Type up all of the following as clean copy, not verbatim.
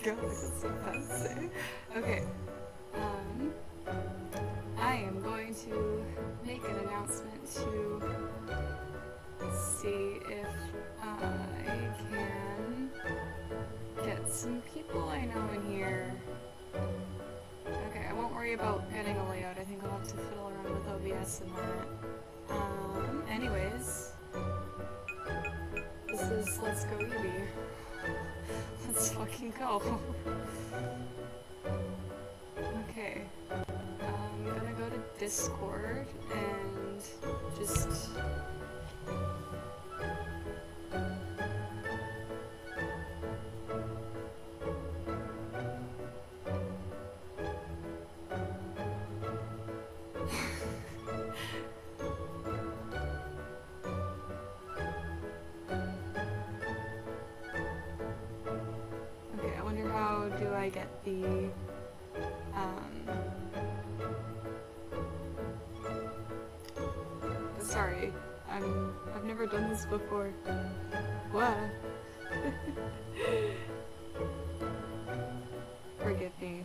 god, that's so fancy. Okay. I am going to make an announcement to see if I can get some people I know in here. Okay, I won't worry about getting a layout. I think I'll have to fiddle around with OBS and that. Anyways, this is Let's Go Eevee. Let's fucking go. Okay, I'm gonna go to Discord and just... Okay, I wonder how do I get the... Sorry, I've never done this before. What? Forgive me.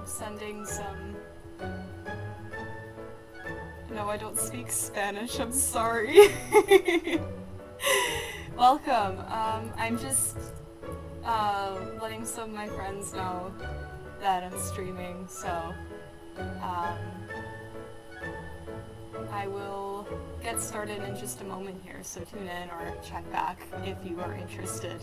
Sending some... No, I don't speak Spanish, I'm sorry. Welcome. I'm just letting some of my friends know that I'm streaming, so I will get started in just a moment here, so tune in or check back if you are interested.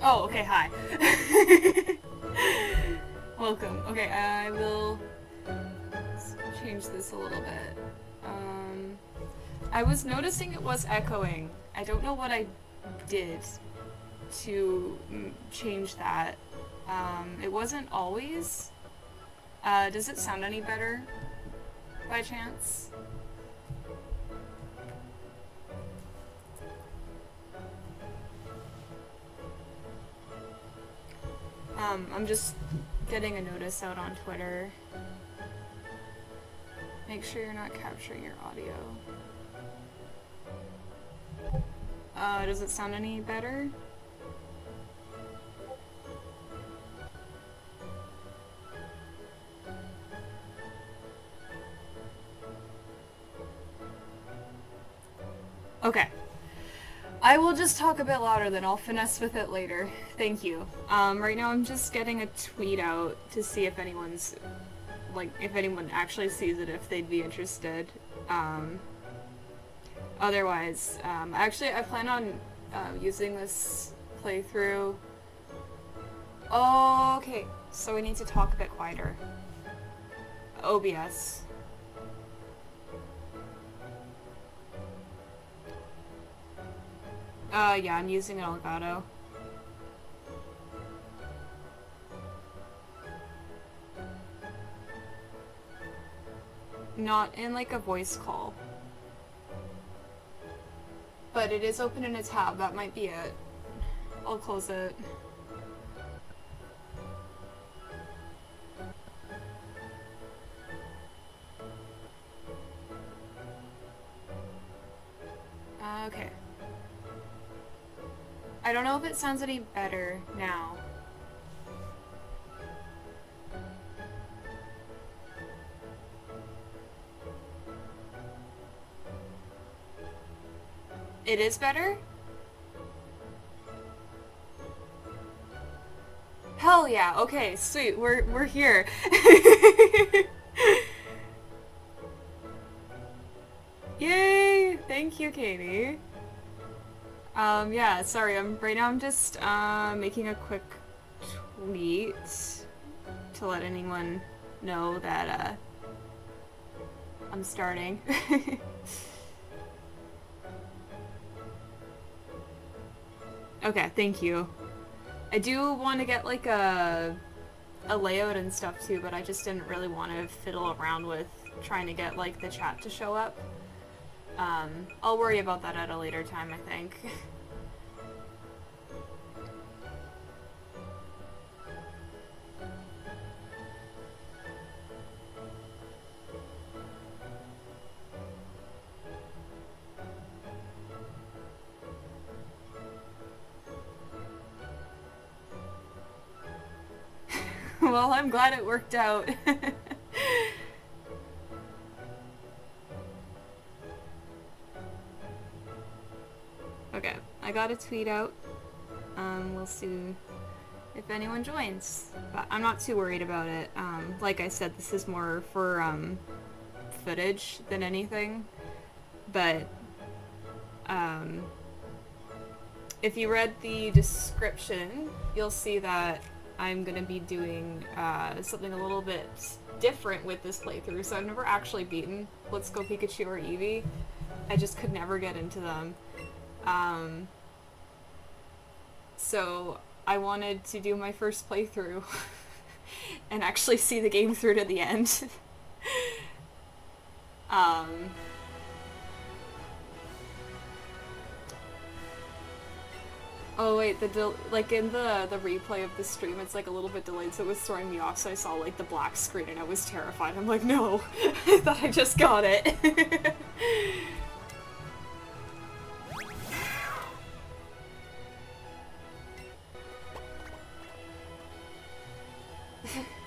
Oh, okay, hi. Welcome. Okay, I will change this a little bit. I was noticing it was echoing. I don't know what I did to change that. It wasn't always. Does it sound any better by chance? I'm just getting a notice out on Twitter. Make sure you're not capturing your audio. Does it sound any better? Okay. I will just talk a bit louder, then I'll finesse with it later. Thank you. Right now I'm just getting a tweet out to see if anyone's, if anyone actually sees it, if they'd be interested. Otherwise, actually I plan on using this playthrough. Oh, okay, so we need to talk a bit quieter. OBS. Yeah, I'm using an Elgato. Not in like a voice call. But it is open in a tab, that might be it. I'll close it. Okay. I don't know if it sounds any better now. It is better? Hell yeah, okay, sweet, we're here. Yay! Thank you, Katie. Yeah, sorry, right now I'm just, making a quick tweet to let anyone know that, I'm starting. Okay, thank you. I do want to get, like, a layout and stuff, too, but I just didn't really want to fiddle around with trying to get, like, the chat to show up. I'll worry about that at a later time, I think. Well, I'm glad it worked out. Okay, I got a tweet out. We'll see if anyone joins. But I'm not too worried about it. Like I said, this is more for footage than anything. But if you read the description, you'll see that I'm gonna be doing something a little bit different with this playthrough. So I've never actually beaten Let's Go Pikachu or Eevee. I just could never get into them. So I wanted to do my first playthrough and actually see the game through to the end. Oh wait, like in the replay of the stream, it's like a little bit delayed, so it was throwing me off, so I saw like the black screen and I was terrified. I'm like, no, I thought I just got it.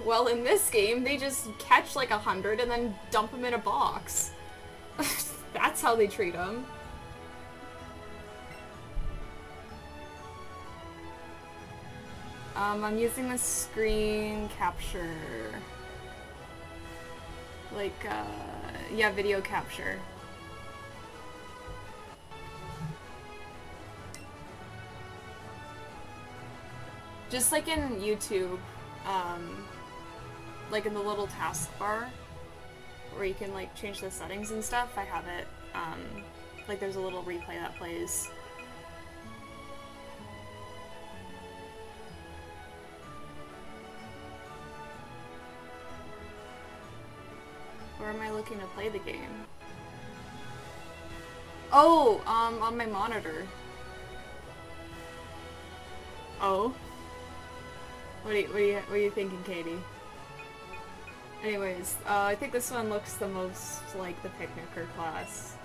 Well, in this game, they just catch like 100 and then dump them in a box. That's how they treat them. I'm using the screen capture. Like, yeah, video capture. Just like in YouTube, like in the little taskbar, where you can like change the settings and stuff, I have it, like there's a little replay that plays. Where am I looking to play the game? Oh, on my monitor. Oh? What are you thinking, Katie? Anyways, I think this one looks the most like the Picknicker class.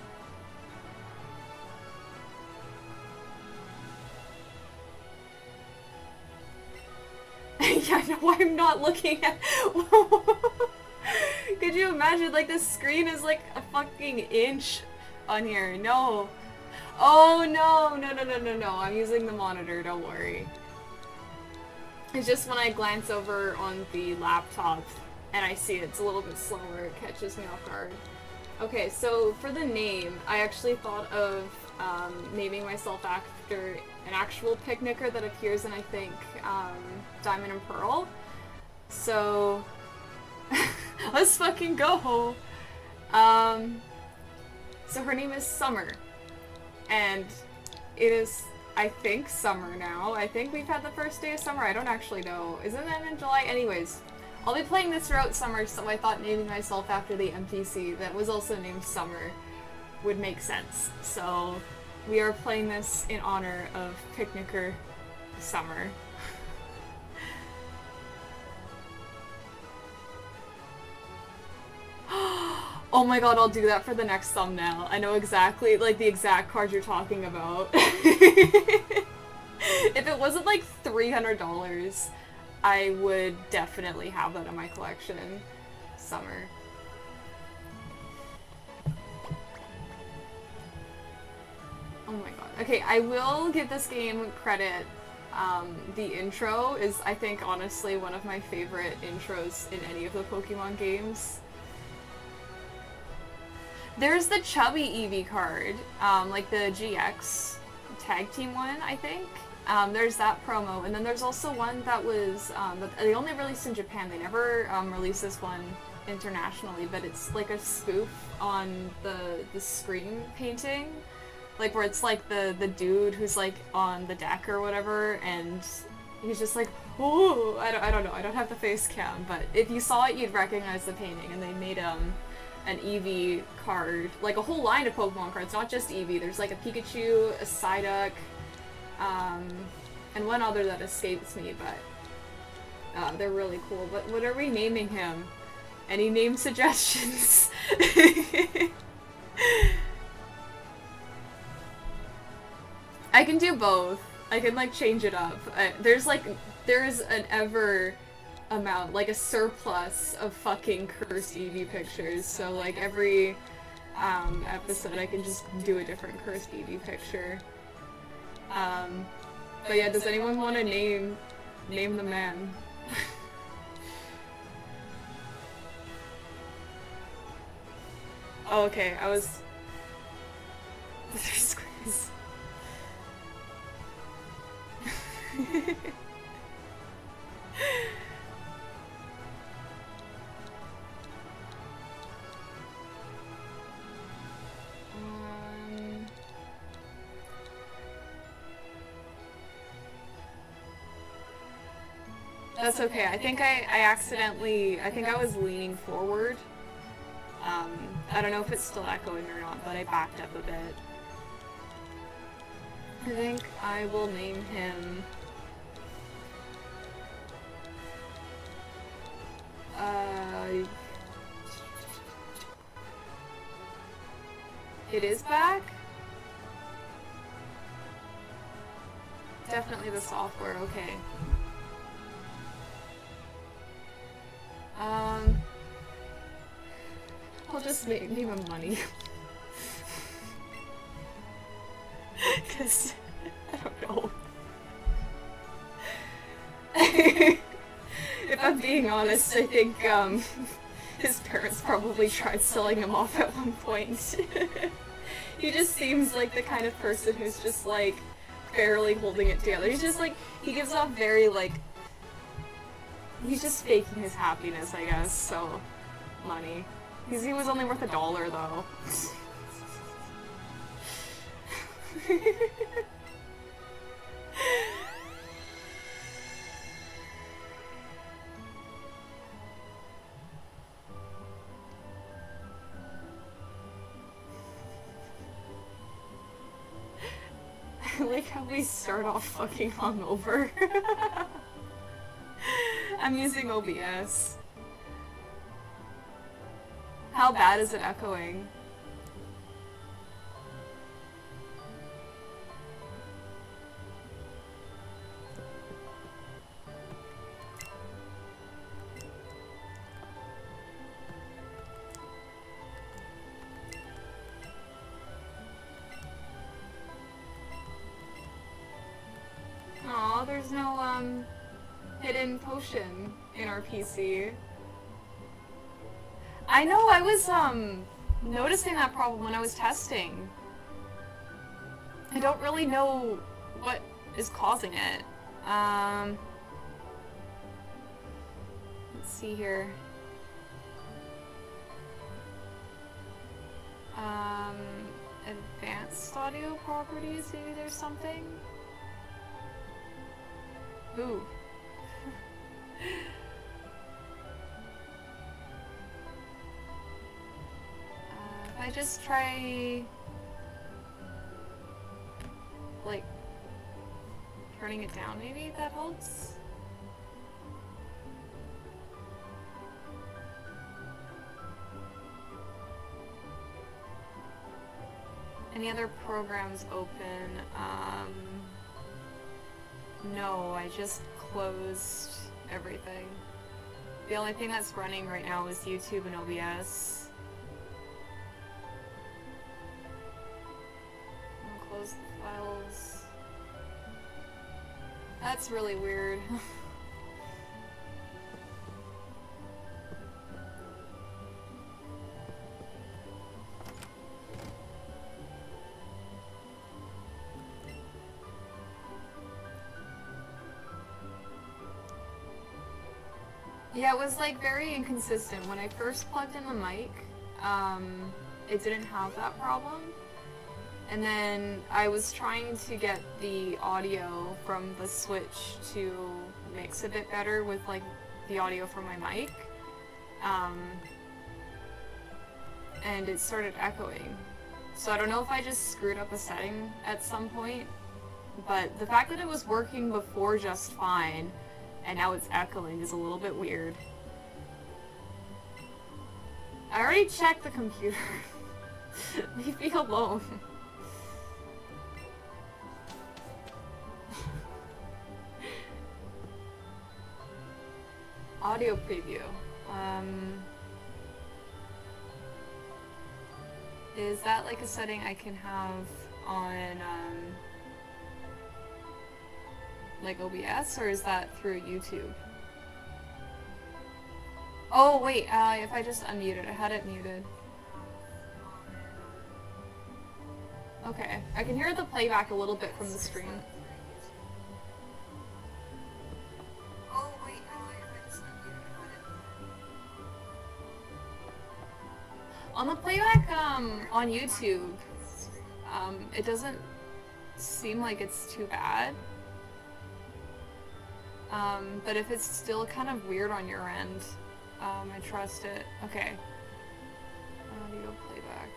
Yeah, no, I'm not looking at... Could you imagine, like, the screen is like a fucking inch on here? No. Oh, no, I'm using the monitor, don't worry. It's just when I glance over on the laptop and I see it's a little bit slower, it catches me off guard. Okay, so for the name, I actually thought of naming myself after an actual Picknicker that appears in, I think, Diamond and Pearl. So... let's fucking go! So her name is Summer. And it is, I think, summer now. I think we've had the first day of summer. I don't actually know. Isn't that in July? Anyways, I'll be playing this throughout summer, so I thought naming myself after the NPC that was also named Summer would make sense. So we are playing this in honor of Picknicker Summer. Oh my god, I'll do that for the next thumbnail. I know exactly, like, the exact card you're talking about. If it wasn't like $300, I would definitely have that in my collection. Summer. Oh my god. Okay, I will give this game credit. The intro is, I think, honestly one of my favorite intros in any of the Pokemon games. There's the chubby Eevee card, like the GX tag team one, I think. There's that promo, and then there's also one that was, that they only released in Japan. They never released this one internationally, but it's like a spoof on the Scream painting. Like, where it's like the dude who's like on the deck or whatever, and he's just like, oh, I don't know, I don't have the face cam, but if you saw it, you'd recognize the painting, and they made, an Eevee card, like a whole line of Pokemon cards, not just Eevee. There's like a Pikachu, a Psyduck, and one other that escapes me, but they're really cool. But what are we naming him? Any name suggestions? I can do both. I can like change it up. There's an ever amount, like a surplus of fucking cursed Eevee pictures, so like every episode I can just do a different cursed Eevee picture. But yeah, does anyone want to name the man? Oh, okay, I was... Squeeze. That's okay. I think I accidentally, I think I was leaning forward. I don't know if it's still echoing or not, but I backed up a bit. I think I will name him... It is back? Definitely the software, okay. I'll just name him Money. Cause, I don't know. If I'm being honest, I think, his parents probably tried selling him off at one point. He just seems like the kind of person who's just, like, barely holding it together. He's just, like, he gives off very, like, he's just faking his happiness, I guess, so... Money. Because he was only worth $1, though. I like how we start off fucking hungover. I'm using OBS. How bad is it echoing? Aw, there's no, hidden potion in our PC. I know, I was, noticing that problem when I was testing. I don't really know what is causing it. Let's see here. Advanced audio properties, maybe there's something? Ooh. If I just try, like, turning it down, maybe that helps? Any other programs open? No, I just closed everything. The only thing that's running right now is YouTube and OBS. I'll close the files. That's really weird. Yeah, it was like very inconsistent. When I first plugged in the mic, it didn't have that problem. And then I was trying to get the audio from the switch to mix a bit better with like the audio from my mic. And it started echoing. So I don't know if I just screwed up a setting at some point, but the fact that it was working before just fine and now it's echoing is a little bit weird. I already checked the computer. Leave me alone. Audio preview. Is that like a setting I can have on like OBS, or is that through YouTube? Oh wait, if I just unmuted, I had it muted. Okay, I can hear the playback a little bit from the stream. Oh wait, if I just unmuted, I had it. On the playback on YouTube, it doesn't seem like it's too bad. But if it's still kind of weird on your end, I trust it. Okay. Audio playback.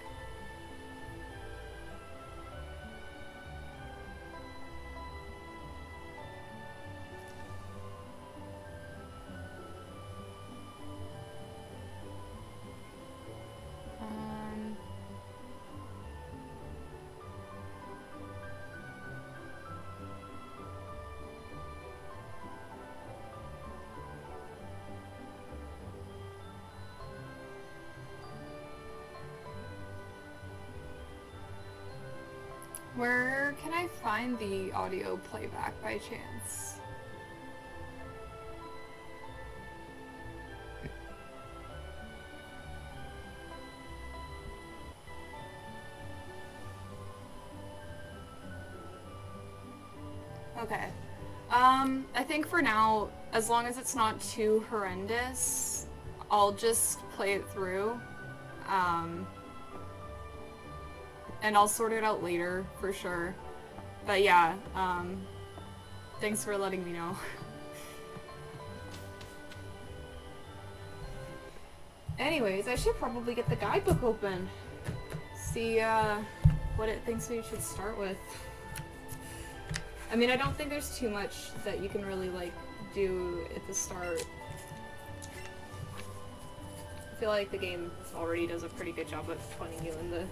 Where can I find the audio playback by chance? Okay. I think for now, as long as it's not too horrendous, I'll just play it through. And I'll sort it out later, for sure. But yeah, thanks for letting me know. Anyways, I should probably get the guidebook open. See, what it thinks we should start with. I mean, I don't think there's too much that you can really, like, do at the start. I feel like the game already does a pretty good job of pointing you in the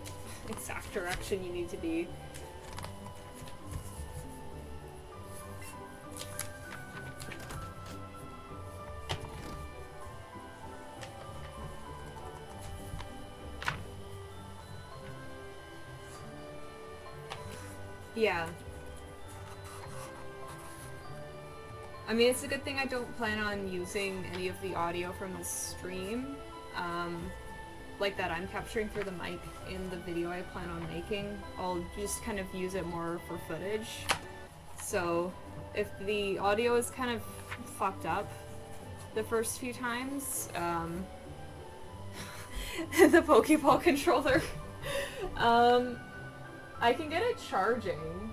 exact direction you need to be. Yeah. I mean, it's a good thing I don't plan on using any of the audio from the stream, like that I'm capturing through the mic in the video I plan on making. I'll just kind of use it more for footage. So, if the audio is kind of fucked up the first few times, the Pokeball controller, I can get it charging.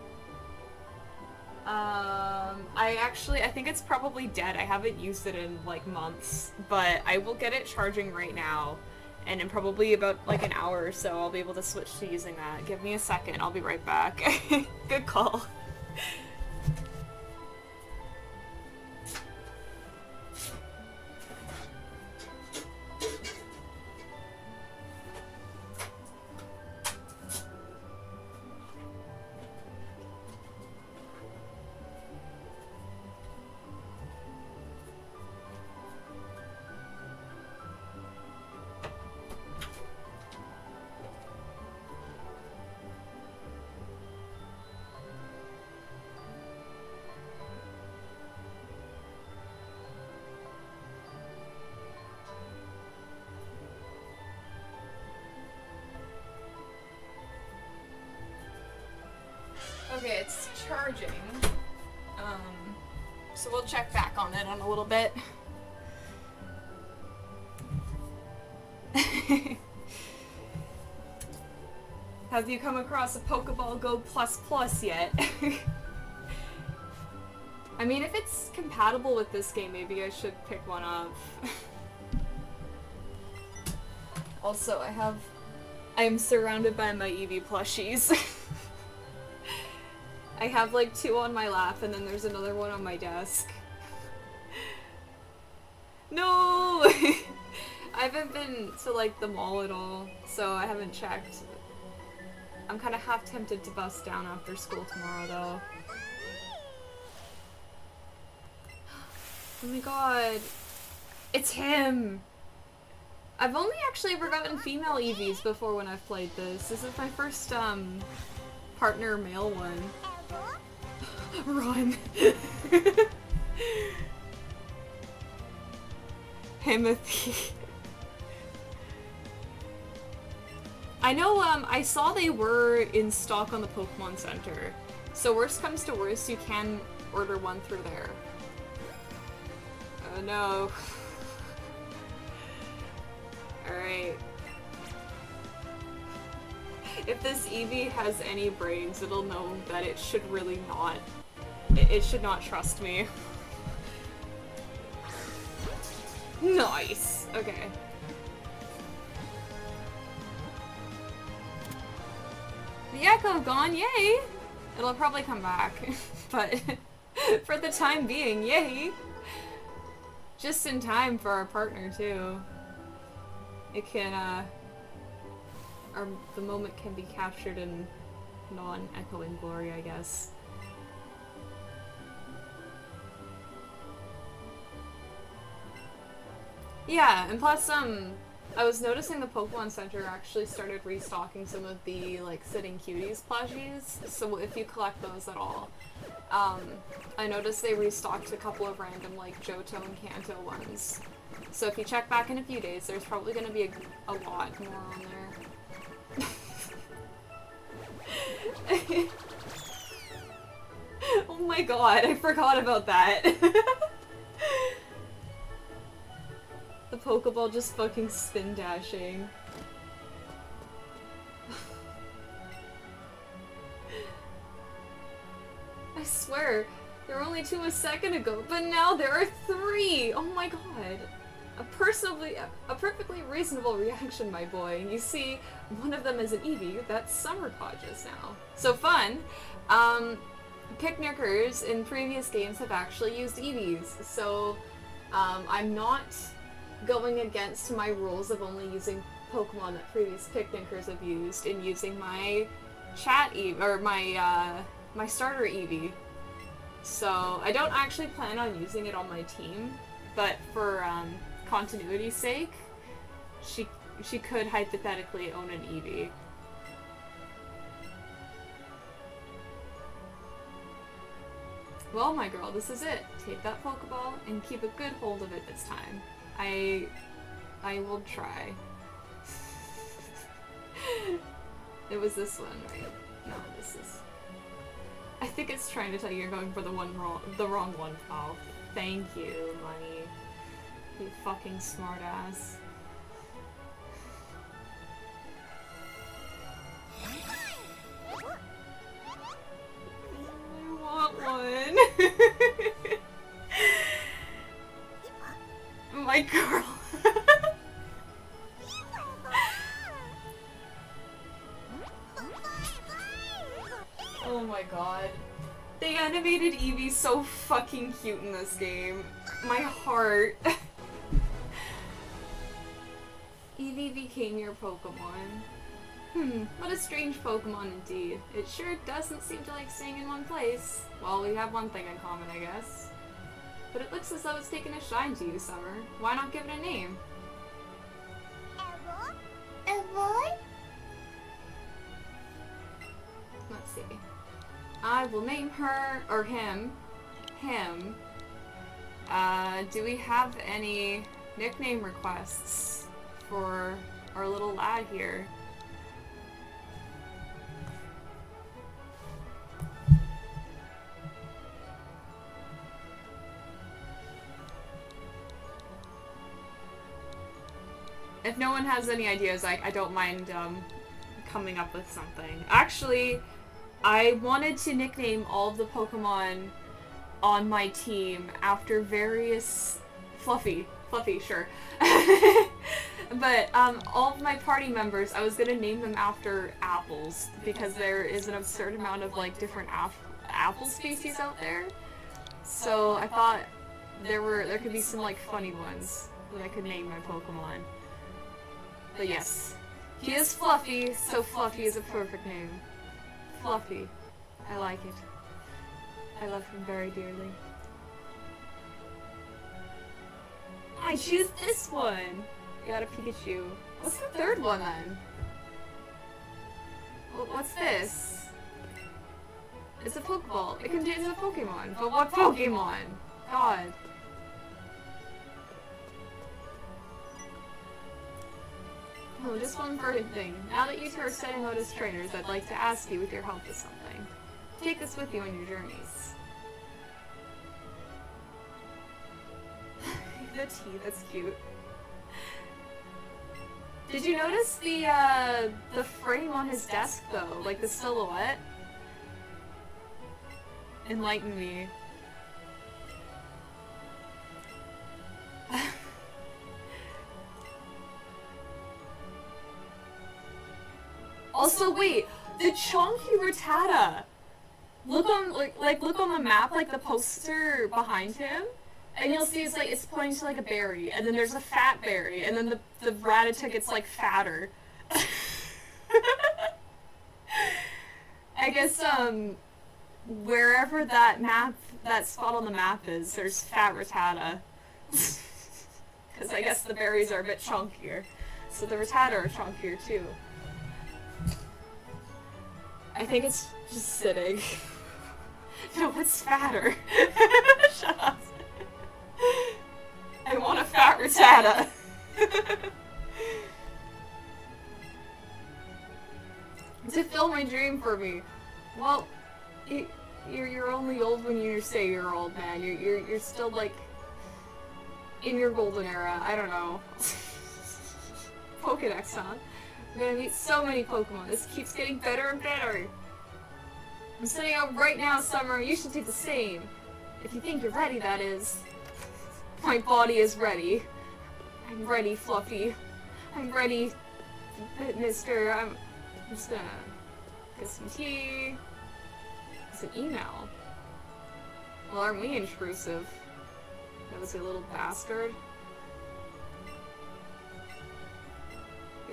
I think it's probably dead. I haven't used it in like months, but I will get it charging right now, and in probably about like an hour or so I'll be able to switch to using that. Give me a second, I'll be right back. Good call. So we'll check back on it in a little bit. Have you come across a Pokeball Go Plus Plus yet? I mean, if it's compatible with this game, maybe I should pick one up. Also, I am surrounded by my Eevee plushies. I have like 2 on my lap, and then there's another one on my desk. No! I haven't been to like the mall at all, so I haven't checked. I'm kind of half tempted to bust down after school tomorrow, though. Oh my god. It's him! I've only actually ever gotten female Eevees before when I've played this. This is my first, partner male one. Run! Timothy. I know, I saw they were in stock on the Pokemon Center. So worst comes to worst, you can order one through there. Oh no. Alright. If this Eevee has any brains, it'll know that it should really not. It should not trust me. Nice! Okay. The Echo gone, yay! It'll probably come back, but for the time being, yay! Just in time for our partner, too. It can, the moment can be captured in non-echoing glory, I guess. Yeah, and plus, I was noticing the Pokemon Center actually started restocking some of the, like, Sitting Cuties plushies, so if you collect those at all. I noticed they restocked a couple of random, like, Johto and Kanto ones. So if you check back in a few days, there's probably gonna be a lot more on there. Oh my god, I forgot about that. The Pokeball just fucking spin dashing. I swear, there were only 2 a second ago, but now there are 3! Oh my god. A perfectly reasonable reaction, my boy. You see, one of them is an Eevee, that's Summer Podges now. So fun! Picknickers in previous games have actually used Eevees, so I'm not going against my rules of only using Pokemon that previous Picknickers have used in using my chat Eevee, or my starter Eevee. So I don't actually plan on using it on my team, but for continuity's sake, she could hypothetically own an Eevee. Well, my girl, this is it. Take that Pokeball and keep a good hold of it this time. I will try. It was this one, right? No, this is... I think it's trying to tell you you're going for the wrong one. Oh, thank you, Money. You fucking smartass. I want one. My girl. Oh my god. They animated Eevee so fucking cute in this game. My heart. Eevee became your Pokemon. What a strange Pokemon indeed. It sure doesn't seem to like staying in one place. Well, we have one thing in common, I guess. But it looks as though it's taken a shine to you, Summer. Why not give it a name? Eevee? Let's see. I will name her, or him. Do we have any nickname requests for our little lad here? if no one has any ideas, I don't mind coming up with something. Actually, I wanted to nickname all of the Pokemon on my team after various... Fluffy, sure. But all of my party members, I was gonna name them after apples, because there is an absurd amount of like different apple species out there. So I thought there could be some like funny ones that I could name my Pokemon. But yes, he is Fluffy, so Fluffy is a perfect name. Fluffy. I like it. I love him very dearly. I choose this one! I got a Pikachu. What's the third one then? What's this? It's a Pokeball. It contains a Pokemon. But what Pokemon? God. Oh, just one further thing. Now that you two are setting out as trainers, I'd like to ask you with your help with something. Take this with you on your journeys. The tea, that's cute. Did you notice the frame on his desk though? Like the silhouette? Enlighten me. Also, wait, the chonky Rattata. Look on look on the map, like the poster behind him, and you'll see it's pointing to like a berry, and then there's a fat berry, and then the Rattata gets like fatter. I guess wherever that spot on the map is, there's fat Rattata. Because I guess the berries are a bit chunkier, so the Rattata are chunkier too. I think it's just sitting. No, it's fatter. Shut up. I want a fat Rattata. To fill my dream for me. Well, you're only old when you say you're old, man. You're still like in your golden era. I don't know. Pokedex, huh? I'm gonna meet so many Pokemon. This keeps getting better and better. I'm setting out right now, Summer. You should do the same. If you think you're ready, that is. My body is ready. I'm ready, Fluffy. I'm ready, mister. I'm just gonna get some tea. It's an email. Well, aren't we intrusive? That was a little bastard.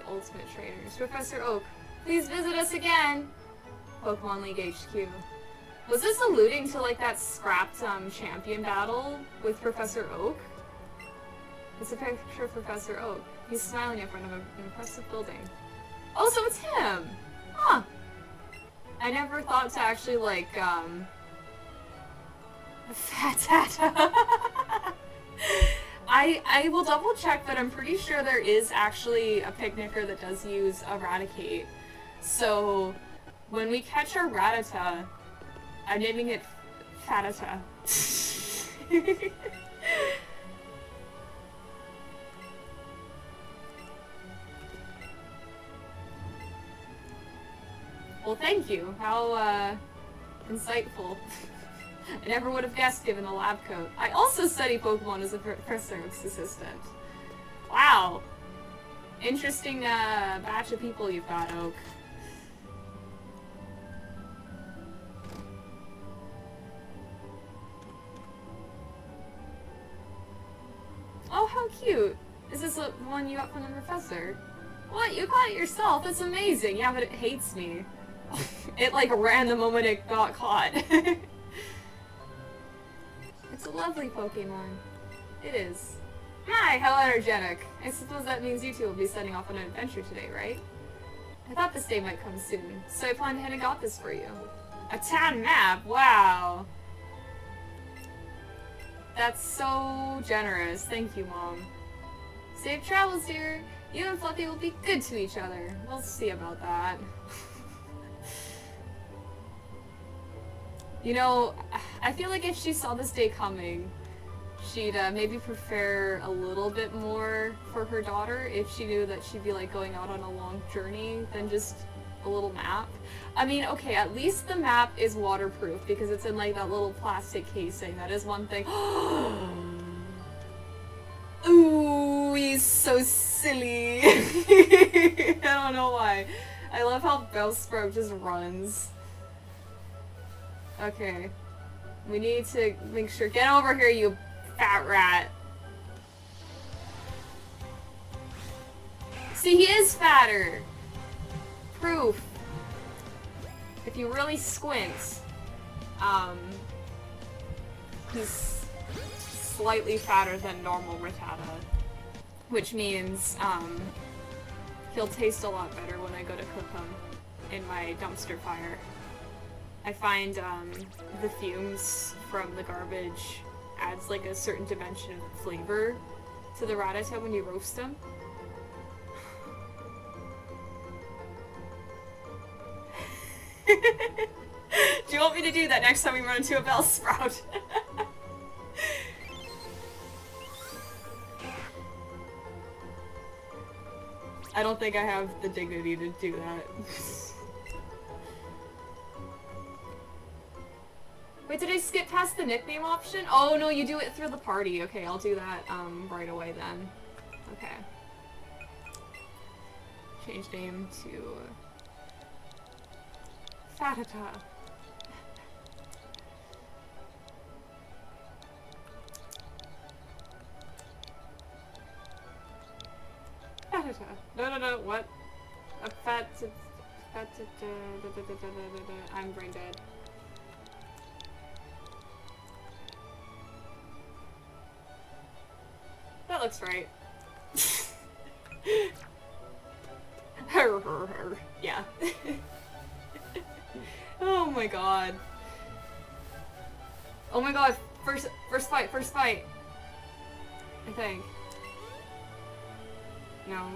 Ultimate trainers. Professor Oak, please visit us again! Pokemon League HQ. Was this alluding to like that scrapped champion battle with Professor Oak? It's a picture of Professor Oak. He's smiling in front of an impressive building. Oh, so it's him! Huh! I never thought to actually like, Fat Tata. I will double check, but I'm pretty sure there is actually a Picknicker that does use Eradicate. So, when we catch our Rattata, I'm naming it Fatata. Well, thank you. How, insightful. I never would have guessed given the lab coat. I also study Pokemon as a Professor Oak's assistant. Wow. Interesting batch of people you've got, Oak. Oh, how cute. Is this the one you got from the professor? What? You got it yourself? That's amazing. Yeah, but it hates me. It like ran the moment it got caught. It's a lovely Pokemon. It is. Hi, how energetic. I suppose that means you two will be setting off on an adventure today, right? I thought this day might come soon, so I planned ahead and got this for you. A town map? Wow. That's so generous. Thank you, Mom. Safe travels, dear. You and Fluffy will be good to each other. We'll see about that. You know, I feel like if she saw this day coming, she'd maybe prefer a little bit more for her daughter if she knew that she'd be like going out on a long journey than just a little map. I mean, okay, at least the map is waterproof because it's in like that little plastic casing. That is one thing. Ooh, he's so silly. I don't know why. I love how Bellsprout just runs. Okay. We need to make sure. Get over here, you fat rat. See, he is fatter. Proof. If you really squint, he's slightly fatter than normal Rattata. Which means, he'll taste a lot better when I go to cook him in my dumpster fire. I find, the fumes from the garbage adds like a certain dimension of flavor to the Rattata when you roast them. Do you want me to do that next time we run into a Bellsprout? I don't think I have the dignity to do that. Wait, did I skip past the nickname option? Oh no, you do it through the party. Okay, I'll do that right away then. Okay. Change name to Fatata. Fatata. No, what? A fat... I'm brain dead. That looks right. Yeah. Oh my god. Oh my god, first fight. I think. No.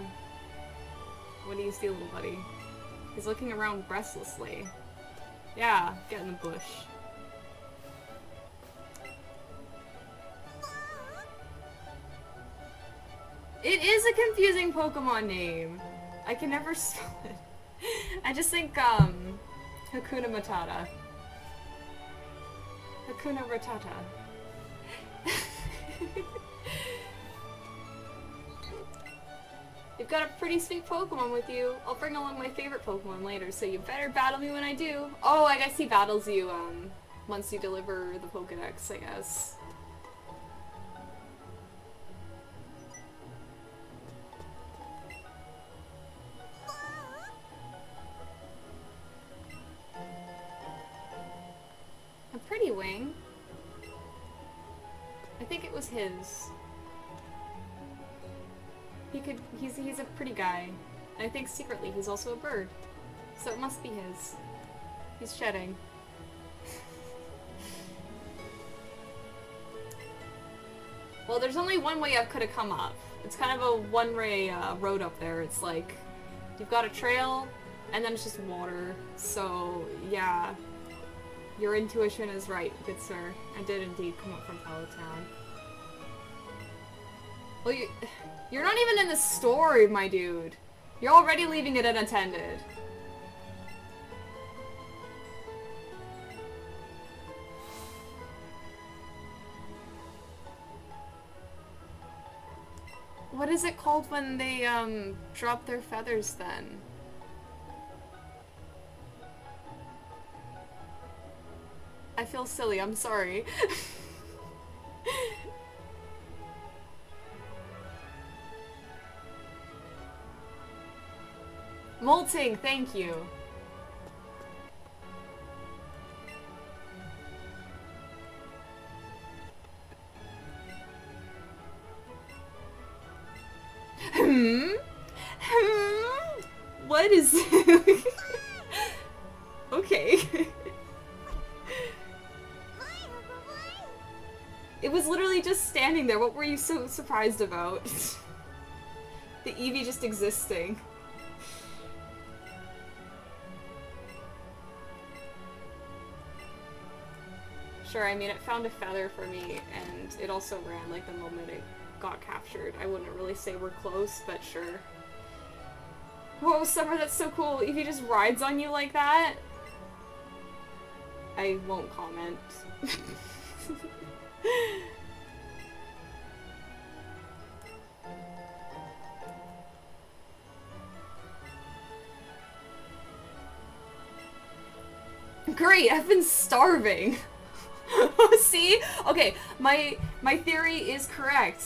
What do you see, little buddy? He's looking around restlessly. Yeah, get in the bush. It is a confusing Pokemon name. I can never spell it. I just think, Hakuna Matata. Hakuna Ratata. You've got a pretty sweet Pokemon with you. I'll bring along my favorite Pokemon later, so you better battle me when I do. Oh, I guess he battles you, once you deliver the Pokedex, I guess. A pretty wing. I think it was his. He's a pretty guy. And I think secretly he's also a bird. So it must be his. He's shedding. Well, there's only one way I could have come up. It's kind of a one-way road up there. It's like, you've got a trail, and then it's just water. So, yeah. Your intuition is right, good sir. I did indeed come up from Palatown. Well, you're not even in the story, my dude. You're already leaving it unattended. What is it called when they, drop their feathers then? I feel silly, I'm sorry. Molting, thank you. What is okay. It was literally just standing there. What were you so surprised about? The Eevee just existing. Sure, I mean, it found a feather for me, and it also ran, like, the moment it got captured. I wouldn't really say we're close, but sure. Whoa, Summer, that's so cool. If he just rides on you like that... I won't comment. Great, I've been starving. See? Okay, my theory is correct.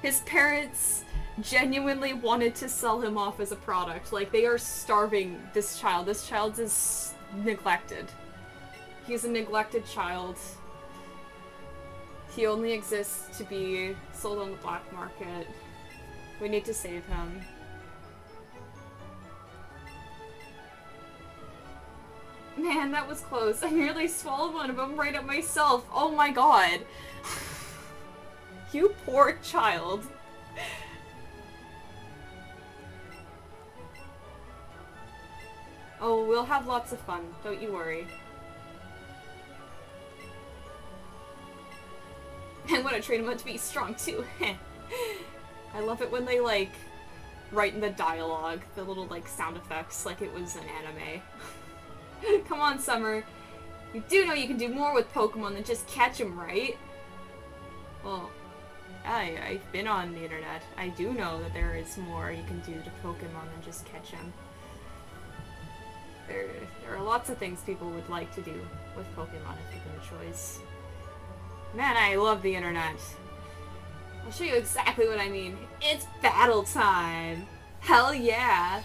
His parents genuinely wanted to sell him off as a product. Like, they are starving this child. This child is neglected. He's a neglected child. He only exists to be sold on the black market. We need to save him. Man, that was close. I nearly swallowed one of them right up myself. Oh my god. You poor child. Oh, we'll have lots of fun. Don't you worry. I want to train him up to be strong too. I love it when they, like, write in the dialogue, the little, like, sound effects like it was an anime. Come on, Summer. You do know you can do more with Pokemon than just catch them, right? Well, I've been on the internet. I do know that there is more you can do to Pokemon than just catch them. There are lots of things people would like to do with Pokemon if given a choice. Man, I love the internet. I'll show you exactly what I mean. It's battle time! Hell yeah!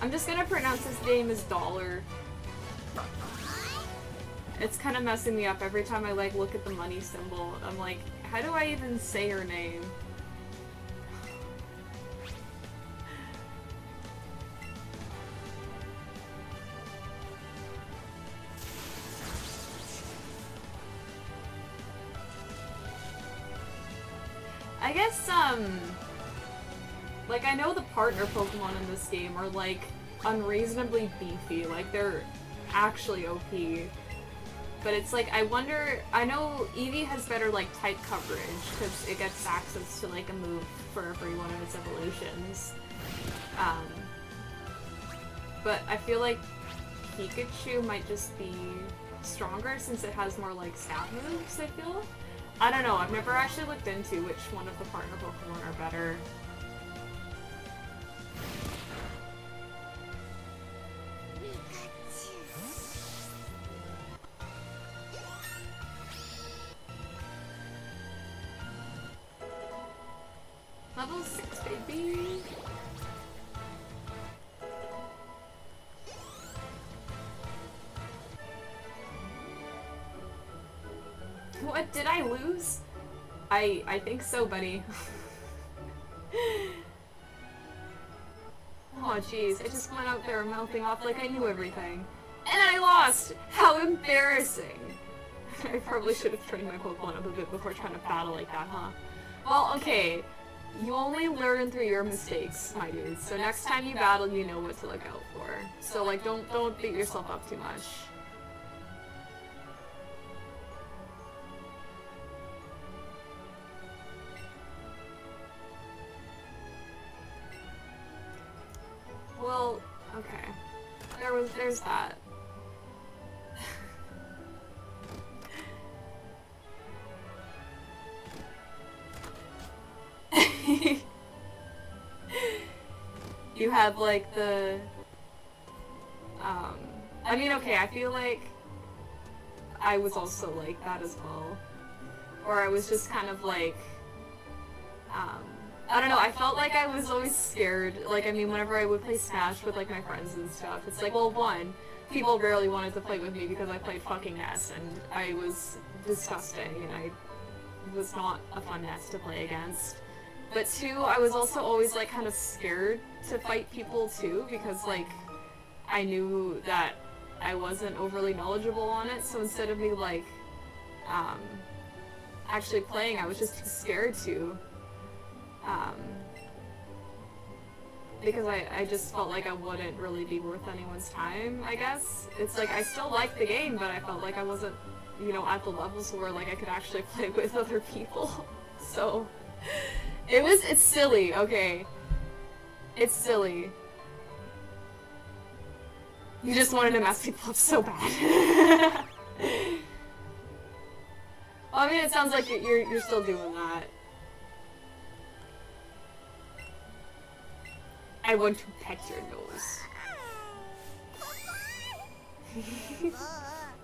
I'm just gonna pronounce his name as Dollar. It's kind of messing me up every time I, like, look at the money symbol. I'm like, how do I even say her name? I guess, like, I know the partner Pokemon in this game are, like, unreasonably beefy. Like, they're actually OP. But it's like, I wonder, I know Eevee has better, like, type coverage, because it gets access to, like, a move for every one of its evolutions. But I feel like Pikachu might just be stronger since it has more, like, stat moves, I feel? I don't know, I've never actually looked into which one of the partner Pokemon are better. Level 6, baby! What, did I lose? I think so, buddy. Oh jeez, I just went out there mouthing off like I knew everything. And I lost! How embarrassing! I probably should have trained my Pokemon up a bit before trying to battle like that, huh? Well, okay. You only learn through your mistakes, my dudes. So next time you battle, you know what to look out for. So, like, don't beat yourself up too much. Well, okay. There's that. You had, like, the, I mean, okay, I feel like I was also like that as well. Or I was just kind of like, I don't know, I felt like I was always scared. Like, I mean, whenever I would play Smash with, like, my friends and stuff, it's like, well, one, people rarely wanted to play with me because I played fucking Ness, and I was disgusting, and I was not a fun Ness to play against. But two, I was also always, like, kind of scared to fight people, too, because, like, I knew that I wasn't overly knowledgeable on it, so instead of me, like, actually playing, I was just too scared to. because I just felt like I wouldn't really be worth anyone's time, I guess. It's like I still liked the game, but I felt like I wasn't, you know, at the levels where like I could actually play with other people. So it's silly, okay. It's silly. You just wanted to mess people up so bad. Well, I mean, it sounds like you're still doing that. I want to pet your nose.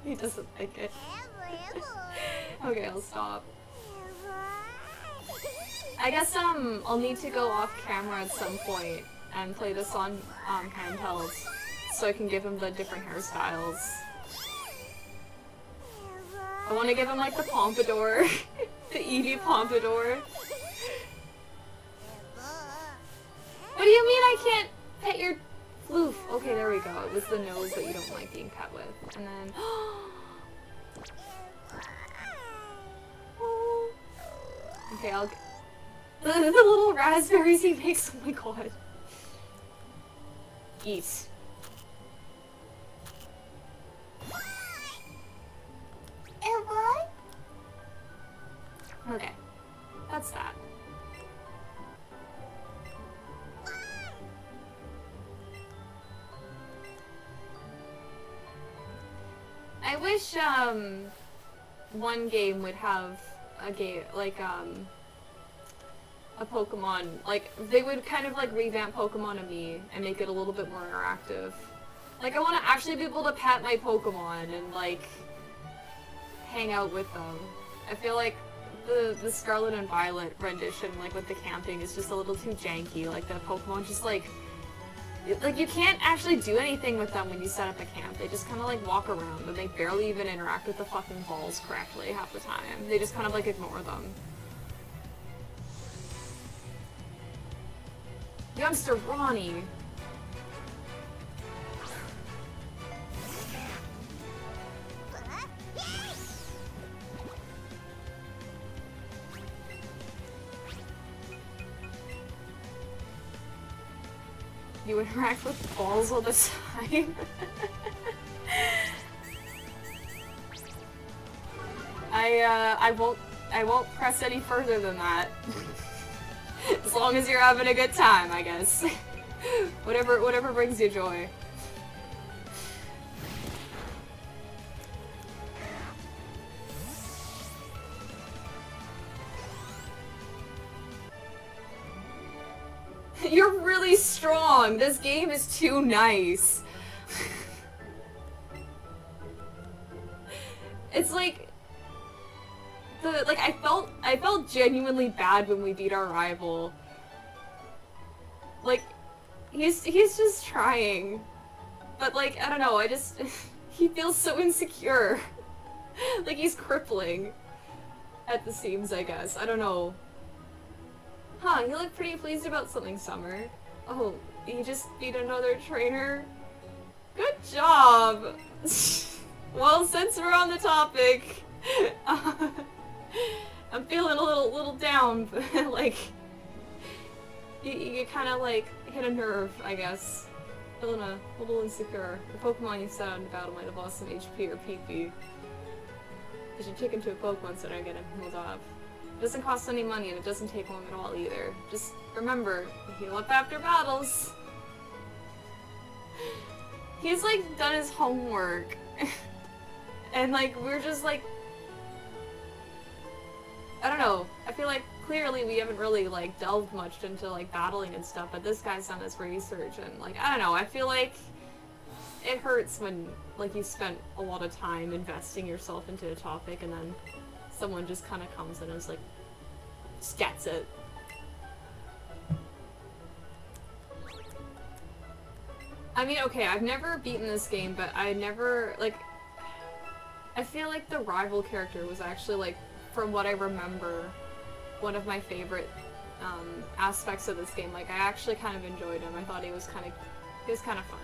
He doesn't like it. Okay, I'll stop. I guess I'll need to go off camera at some point and play this on handhelds so I can give him the different hairstyles. I want to give him like the pompadour, the Eevee pompadour. What do you mean I can't pet your floof? Okay, there we go. It was the nose that you don't like being pet with. And then... Okay, I'll get... The little raspberries he makes, oh my god. Eat. Okay, that's that. I wish, one game would have a game, like, a Pokemon, like, they would kind of, like, revamp Pokemon-Ami and make it a little bit more interactive. Like, I want to actually be able to pet my Pokemon and, like, hang out with them. I feel like the Scarlet and Violet rendition, like, with the camping is just a little too janky. Like, the Pokemon just, like, you can't actually do anything with them when you set up a camp. They just kind of, like, walk around, and they barely even interact with the fucking balls correctly half the time. They just kind of, like, ignore them. Youngster Ronnie! You interact with balls all the time? I won't press any further than that. As long as you're having a good time, I guess. Whatever brings you joy. You're really strong! This game is too nice. It's like... I felt genuinely bad when we beat our rival. Like, he's just trying. But like, I don't know, he feels so insecure. Like he's crippling. At the seams, I guess. I don't know. Huh, you look pretty pleased about something, Summer. Oh, you just beat another trainer? Good job! Well, since we're on the topic, I'm feeling a little down, but like, you kind of like hit a nerve, I guess. Feeling a little insecure. The Pokemon you set out in battle might have lost some HP or PP. You should check into a Pokemon Center and get him healed up. It doesn't cost any money and it doesn't take long at all either. Just remember, heal up after battles. He's like done his homework. And like, we're just like, I don't know, I feel like clearly we haven't really like delved much into like battling and stuff, but this guy's done his research and like, I don't know, I feel like it hurts when like you spent a lot of time investing yourself into a topic and then someone just kind of comes in and is like, just gets it. I mean, okay, I've never beaten this game, but I never, like, I feel like the rival character was actually, like, from what I remember, one of my favorite aspects of this game. Like, I actually kind of enjoyed him. I thought he was kind of fun.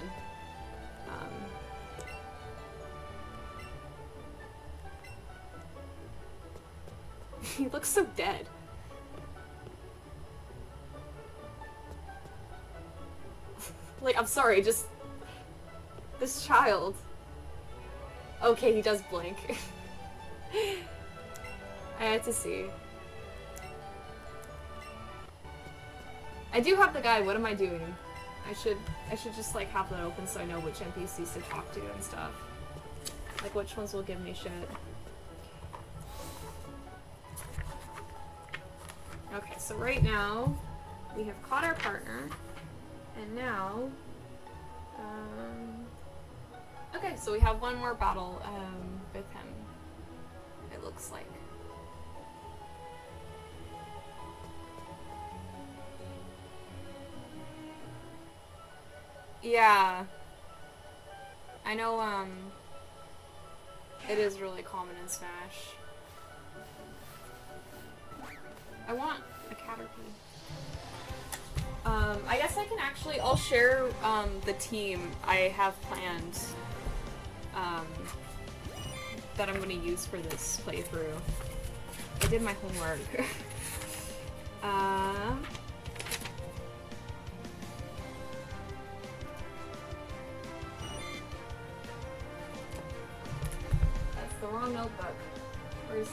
He looks so dead. Like, I'm sorry, just... This child. Okay, he does blink. I had to see. I do have the guide, what am I doing? I should just like have that open so I know which NPCs to talk to and stuff. Like which ones will give me shit. Okay, so right now we have caught our partner, and now okay, so we have one more battle with him, it looks like. Yeah. I know, it is really common in Smash. I want a Caterpie. I guess I can actually, I'll share, the team I have planned, that I'm gonna use for this playthrough. I did my homework. That's the wrong notebook. Where's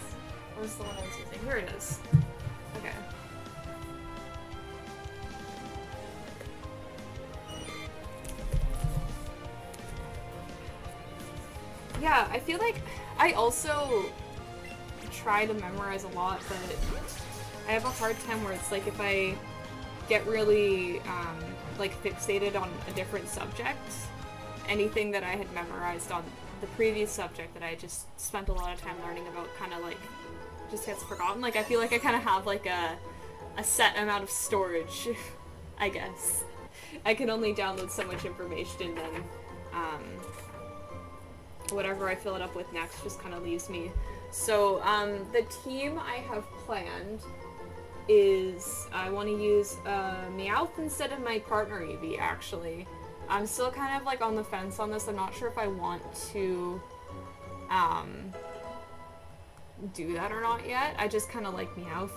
the one I was using? Here it is. Okay. Yeah, I feel like I also try to memorize a lot, but I have a hard time where it's like if I get really like fixated on a different subject, anything that I had memorized on the previous subject that I just spent a lot of time learning about kind of like just gets forgotten. Like I feel like I kind of have like a set amount of storage, I guess. I can only download so much information and then whatever I fill it up with next just kind of leaves me. So the team I have planned is I want to use Meowth instead of my partner Eevee, actually. I'm still kind of like on the fence on this. I'm not sure if I want to do that or not yet. I just kind of like Meowth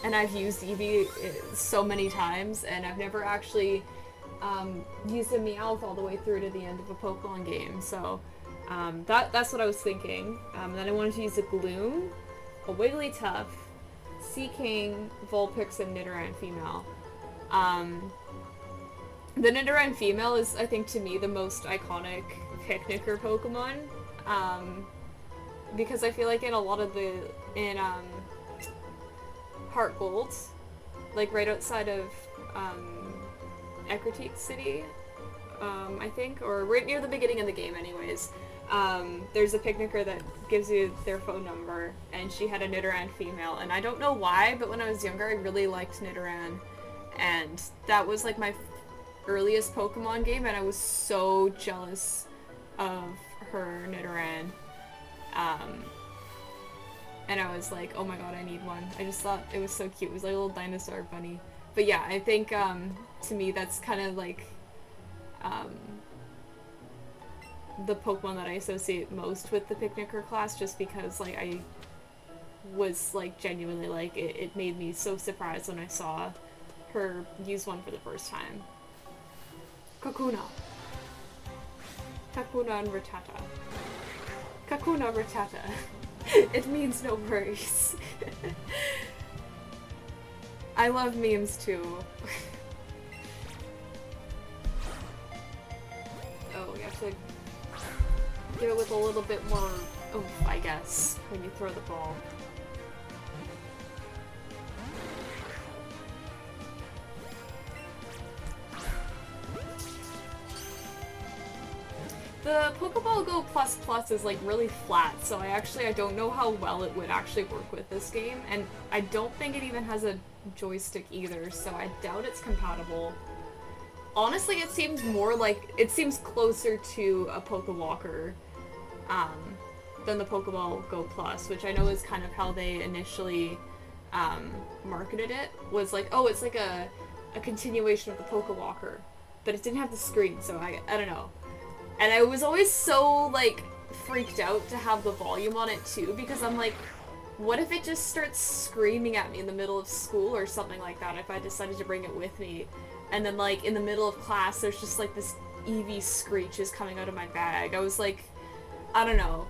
and I've used Eevee so many times and I've never actually used a Meowth all the way through to the end of a Pokemon game, so that's what I was thinking. Then I wanted to use a Gloom, a Wigglytuff, Seaking, Vulpix, and Nidoran female. The Nidoran female is, I think, to me, the most iconic Picknicker Pokemon. Because I feel like in a lot of in Heart Gold, like right outside of Ecruteak City, I think, or right near the beginning of the game anyways, there's a Picknicker that gives you their phone number, and she had a Nidoran female, and I don't know why, but when I was younger I really liked Nidoran, and that was like my earliest Pokemon game, and I was so jealous of her Nidoran, and I was like, oh my god, I need one. I just thought it was so cute. It was like a little dinosaur bunny. But yeah, I think, to me that's kind of like, the Pokemon that I associate most with the Picknicker class, just because like I was like genuinely like it made me so surprised when I saw her use one for the first time. Kakuna. Kakuna and Rattata. Kakuna Rattata. It means no worries. I love memes too. Oh, you have to give it with a little bit more oomph, I guess, when you throw the ball. The Pokeball Go Plus Plus is like really flat, so I don't know how well it would actually work with this game, and I don't think it even has a joystick either, so I doubt it's compatible. Honestly, it seems closer to a Pokewalker than the Pokeball Go Plus, which I know is kind of how they initially marketed it, was like, oh, it's like a continuation of the Pokewalker, but it didn't have the screen, so I don't know. And I was always so, like, freaked out to have the volume on it, too, because I'm like, what if it just starts screaming at me in the middle of school or something like that if I decided to bring it with me? and then like in the middle of class there's just like this Eevee screech is coming out of my bag. I was like, I don't know.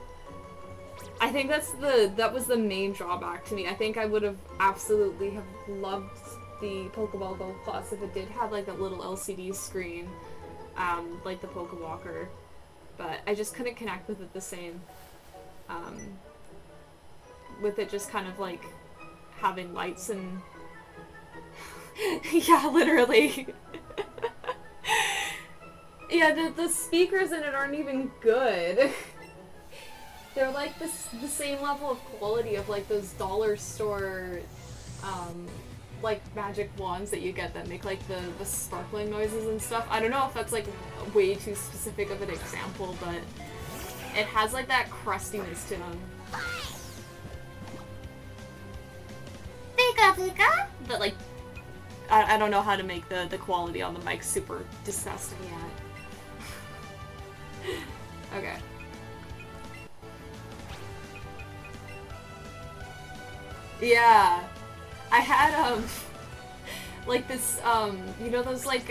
I think that was the main drawback to me. I think I would have absolutely have loved the Pokeball Go Plus if it did have like that little LCD screen, like the Pokewalker, but I just couldn't connect with it the same. With it just kind of like having lights and yeah, literally. Yeah, the speakers in it aren't even good. They're like the same level of quality of like those dollar store like magic wands that you get that make like the sparkling noises and stuff. I don't know if that's like way too specific of an example, but it has like that crustiness to them. Pika Pika! But like, I don't know how to make the quality on the mic super disgusting yet. Okay. Yeah. I had, like this, you know those like,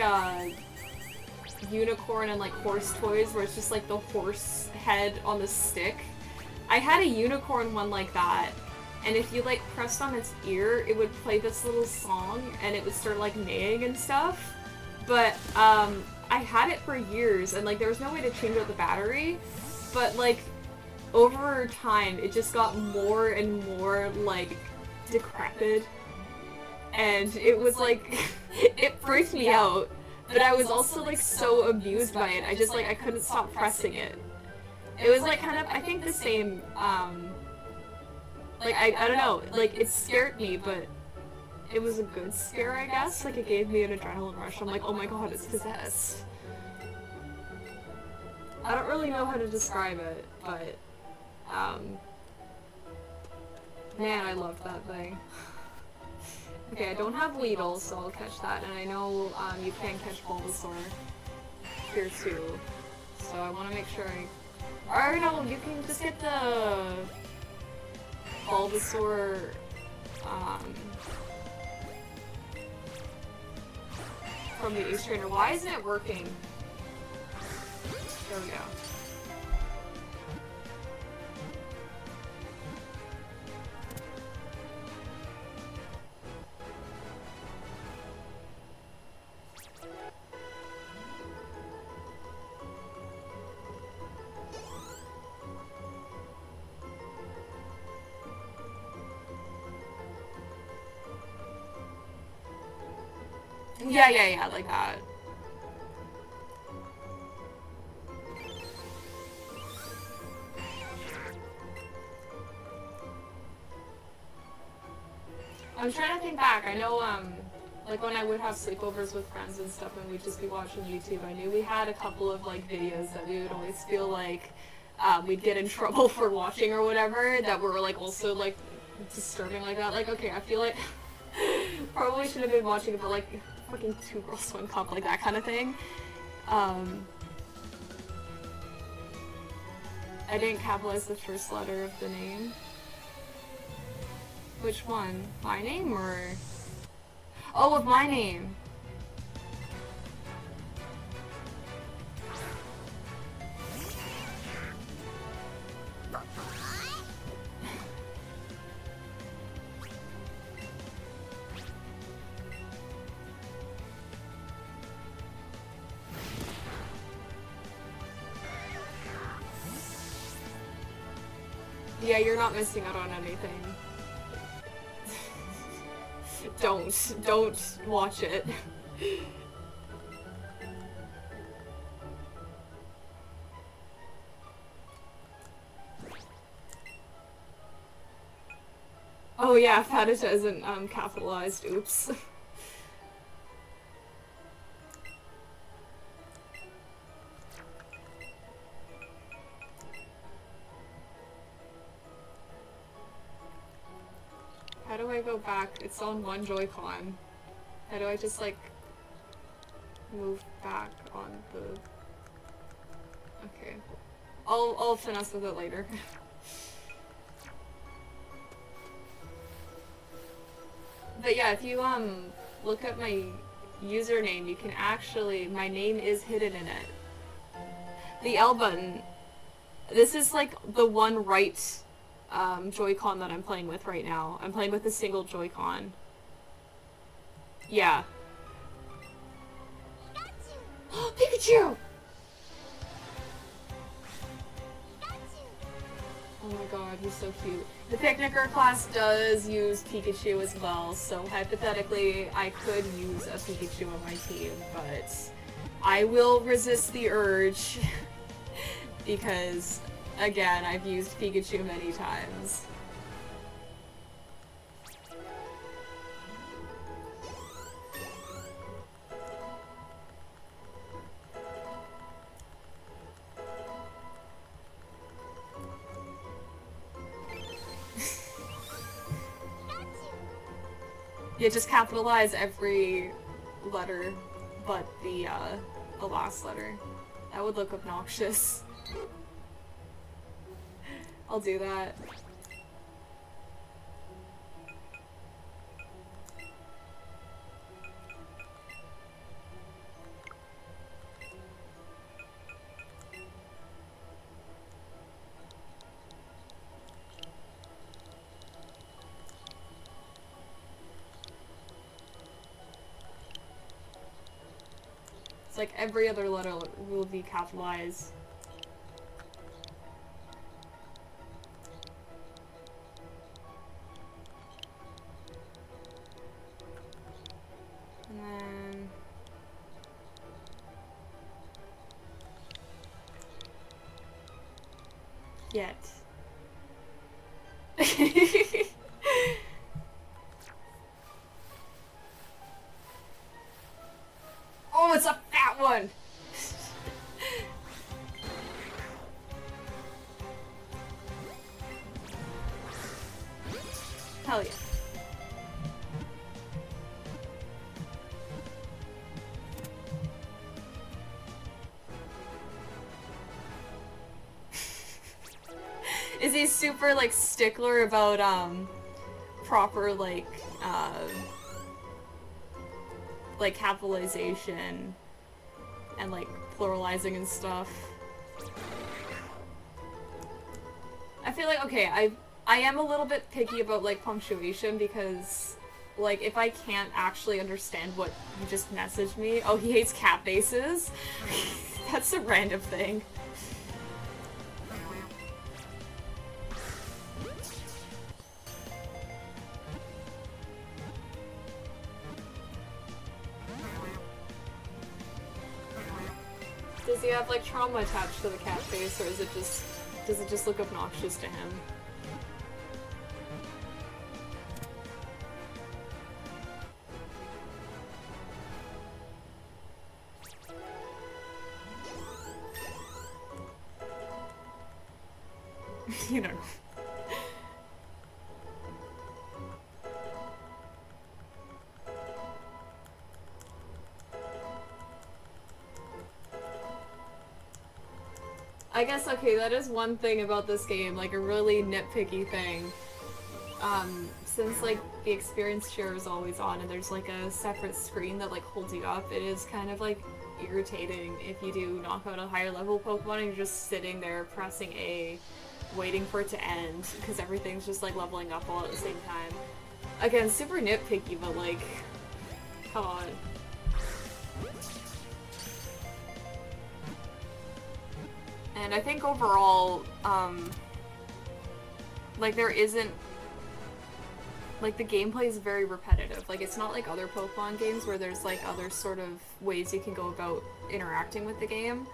unicorn and like horse toys where it's just like the horse head on the stick? I had a unicorn one like that, and if you like pressed on its ear, it would play this little song and it would start like neighing and stuff. But, I had it for years and like there was no way to change out the battery, but like over time it just got more and more like decrepit, and it was like it freaked me out, but I was also like so amused by it. I just like I couldn't stop pressing it. It was like kind of, I think, the same like I don't know, like it scared me, but it was a good scare, I guess. Like it gave me an adrenaline rush. I'm like, oh my god, it's possessed. I don't really know how to describe it, but man, I loved that thing. Okay, I don't have Weedle, so I'll catch that, and I know you can catch Bulbasaur here too, so I want to make sure or no, you can just get the Bulbasaur, from the Ace Trainer. Why isn't it working? There we go. Yeah, like that. I'm trying to think back. I know, like when I would have sleepovers with friends and stuff and we'd just be watching YouTube, I knew we had a couple of like videos that we would always feel like we'd get in trouble for watching or whatever that were like also like disturbing like that. Like, okay, I feel like probably should have been watching it, but like fucking Two Girls One Cup, like that kind of thing. I didn't capitalize the first letter of the name. Which one? My name or? Oh, of my name. Yeah, you're not missing out on anything. Don't watch it. Oh yeah, Fatisha isn't capitalized, oops. How do I go back? It's on one Joy-Con. How do I just like move back on the... Okay. I'll finesse with it later. But yeah, if you look at my username, you can actually, my name is hidden in it. The L button, this is like the one right Joy-Con that I'm playing with right now. I'm playing with a single Joy-Con. Yeah. Pikachu! Oh my god, he's so cute. The Picknicker class does use Pikachu as well, so hypothetically I could use a Pikachu on my team, but I will resist the urge because, again, I've used Pikachu many times. Yeah, just capitalize every letter but the last letter. That would look obnoxious. I'll do that. It's like every other letter will be capitalized. And then... Yet. Oh, it's a fat one! Hell yeah. Is he super, like, stickler about, proper, like capitalization and, like, pluralizing and stuff? I feel like, okay, I am a little bit picky about, like, punctuation because, like, if I can't actually understand what you just messaged me... Oh, he hates cat faces? That's a random thing. Does he have, like, trauma attached to the cat face, or is it just... does it just look obnoxious to him? You know. I guess, okay, that is one thing about this game, like a really nitpicky thing. Since, like, the experience share is always on and there's, like, a separate screen that, like, holds you up, it is kind of, like, irritating if you do knock out a higher level Pokemon and you're just sitting there pressing A, waiting for it to end, because everything's just, like, leveling up all at the same time. Again, super nitpicky, but, like, come on. And I think overall, like, there isn't... Like, the gameplay is very repetitive. Like, it's not like other Pokemon games where there's, like, other sort of ways you can go about interacting with the game.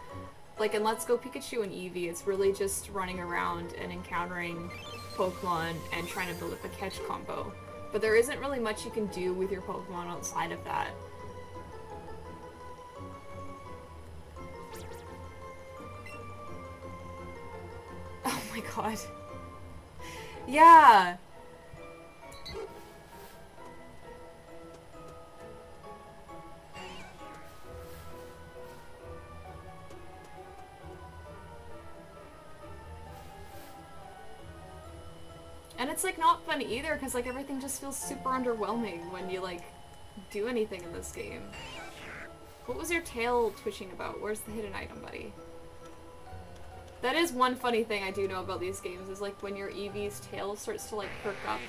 Like, in Let's Go Pikachu and Eevee, it's really just running around and encountering Pokemon and trying to build up a catch combo. But there isn't really much you can do with your Pokemon outside of that. Oh my god. Yeah! And it's, like, not fun either, because, like, everything just feels super underwhelming when you, like, do anything in this game. What was your tail twitching about? Where's the hidden item, buddy? That is one funny thing I do know about these games, is like when your Eevee's tail starts to like perk up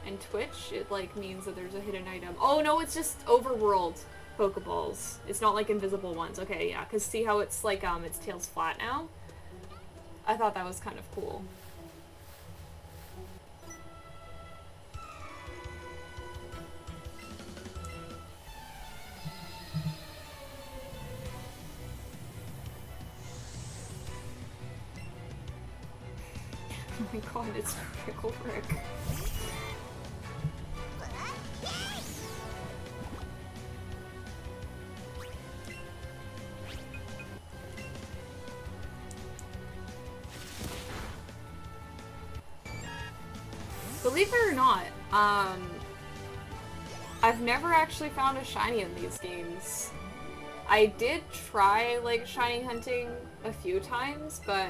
and twitch, it like means that there's a hidden item. Oh no, it's just overworld Pokeballs. It's not like invisible ones. Okay, yeah, because see how it's like, its tail's flat now? I thought that was kind of cool. Oh my god, it's Pickle Rick. Believe it or not, I've never actually found a shiny in these games. I did try, like, shiny hunting a few times, but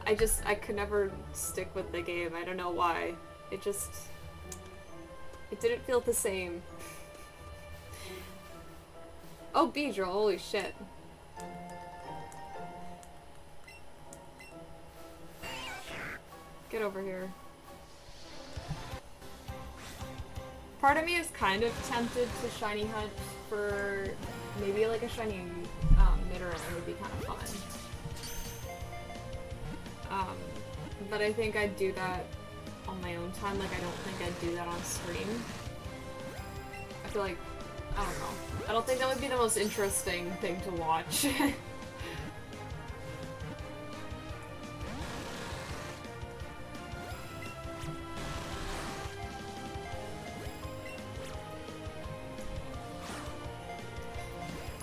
I could never stick with the game. I don't know why. It didn't feel the same. Oh, Beedrill, holy shit. Get over here. Part of me is kind of tempted to shiny hunt for maybe like a shiny Nidoran. It would be kind of fun. But I think I'd do that on my own time. Like, I don't think I'd do that on stream. I feel like, I don't know. I don't think that would be the most interesting thing to watch.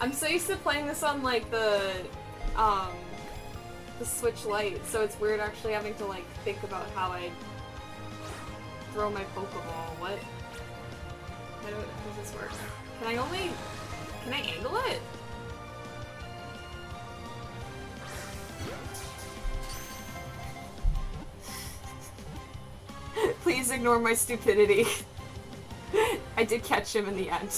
I'm so used to playing this on, like, the Switch Lite, so it's weird actually having to, like, think about how I throw my Pokeball. What? How does this work? Can I angle it? Please ignore my stupidity. I did catch him in the end.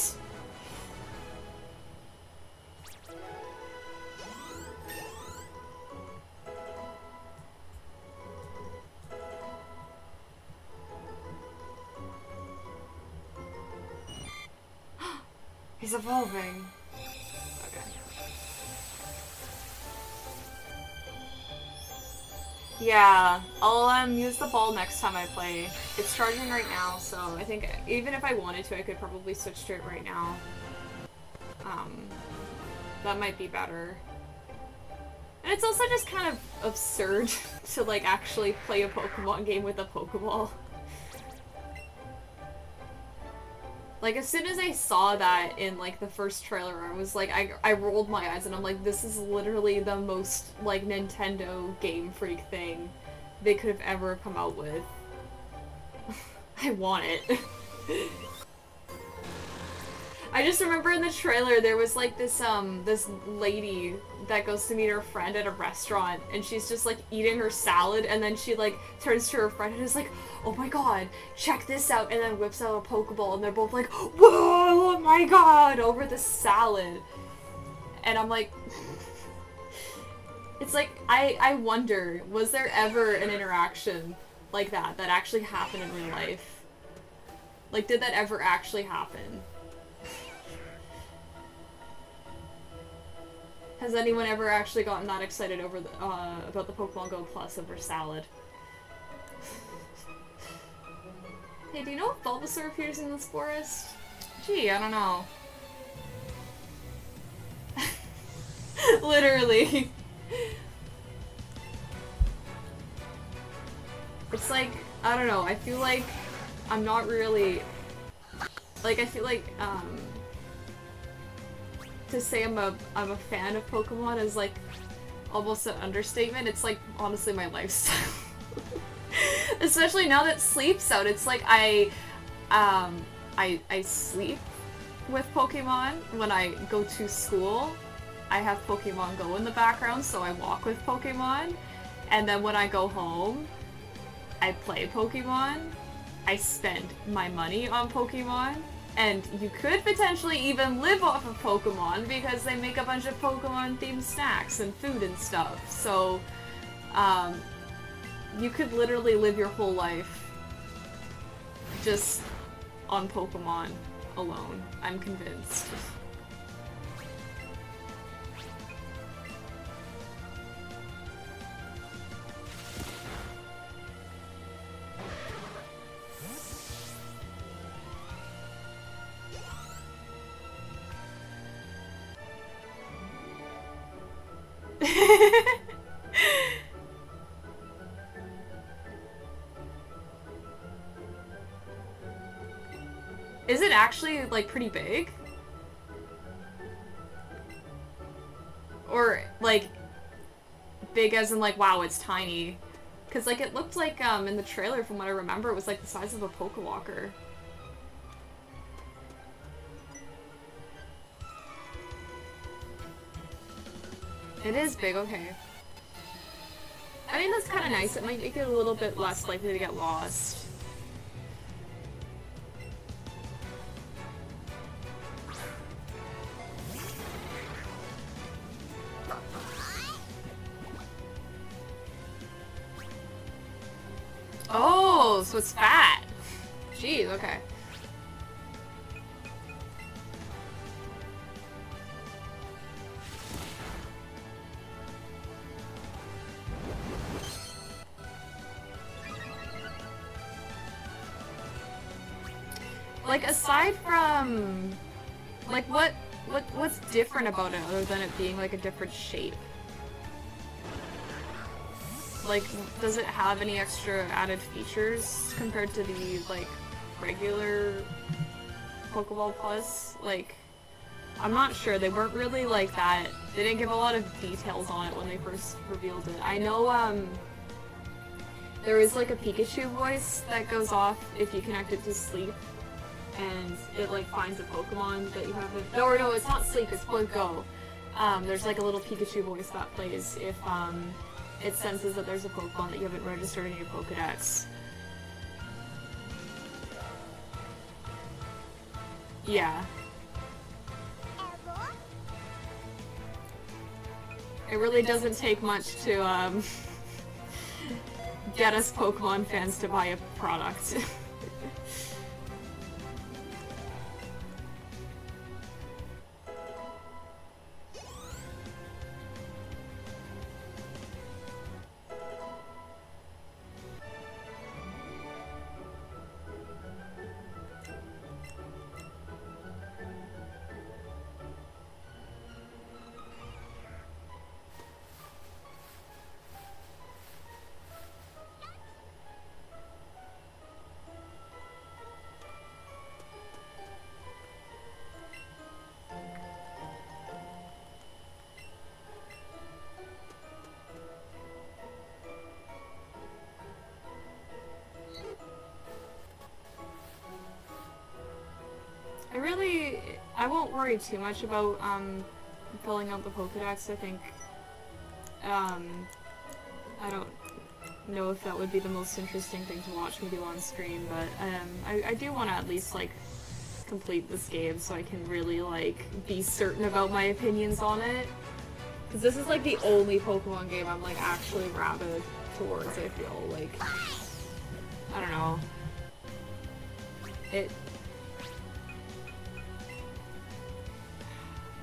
He's evolving. Okay. Yeah, I'll use the ball next time I play. It's charging right now, so I think even if I wanted to, I could probably switch to it right now. That might be better. And it's also just kind of absurd to like actually play a Pokemon game with a Pokeball. Like, as soon as I saw that in, like, the first trailer, I was like, I rolled my eyes and I'm like, this is literally the most, like, Nintendo Game Freak thing they could have ever come out with. I want it. I just remember in the trailer there was, like, this lady that goes to meet her friend at a restaurant, and she's just, like, eating her salad, and then she, like, turns to her friend and is like, oh my god, check this out, and then whips out a Pokeball, and they're both like, whoa, oh my god, over the salad. And I'm like, it's like, I wonder, was there ever an interaction like that actually happened in real life? Like, did that ever actually happen? Has anyone ever actually gotten that excited over the, about the Pokemon Go Plus over salad? Hey, do you know if Bulbasaur appears in this forest? Gee, I don't know. Literally. It's like, I don't know, I feel like I'm not really... Like, I feel like, to say I'm a fan of Pokemon is like almost an understatement. It's like honestly my lifestyle. Especially now that Sleep's out, it's like I sleep with Pokemon when I go to school. I have Pokemon Go in the background, so I walk with Pokemon. And then when I go home, I play Pokemon. I spend my money on Pokemon. And you could potentially even live off of Pokemon because they make a bunch of Pokemon-themed snacks and food and stuff. So, you could literally live your whole life just on Pokemon alone. I'm convinced. Is it actually, like, pretty big? Or, like, big as in, like, wow, it's tiny? Because, like, it looked like, in the trailer, from what I remember, it was, like, the size of a Pokewalker. It is big, okay. I mean, that's kind of nice. It might make it a little bit less likely to get lost. Oh, so it's fat. Jeez, okay. Like, aside from, like, what's different about it other than it being, like, a different shape? Like, does it have any extra added features compared to the, like, regular Pokeball Plus? Like, I'm not sure. They weren't really like that. They didn't give a lot of details on it when they first revealed it. I know, there is, like, a Pikachu voice that goes off if you connect it to sleep. And it, like, finds a Pokemon that you haven't... No, no, it's not sleep, it's Blink Go. There's, like, a little Pikachu voice that plays if, it senses that there's a Pokemon that you haven't registered in your Pokedex. Yeah. It really doesn't take much to, get us Pokemon fans to buy a product. I won't worry too much about, filling out the Pokedex. I think, I don't know if that would be the most interesting thing to watch me do on screen, but, I do want to at least, like, complete this game so I can really, like, be certain about my opinions on it. Because this is, like, the only Pokemon game I'm, like, actually rabid towards, I feel. Like, I don't know.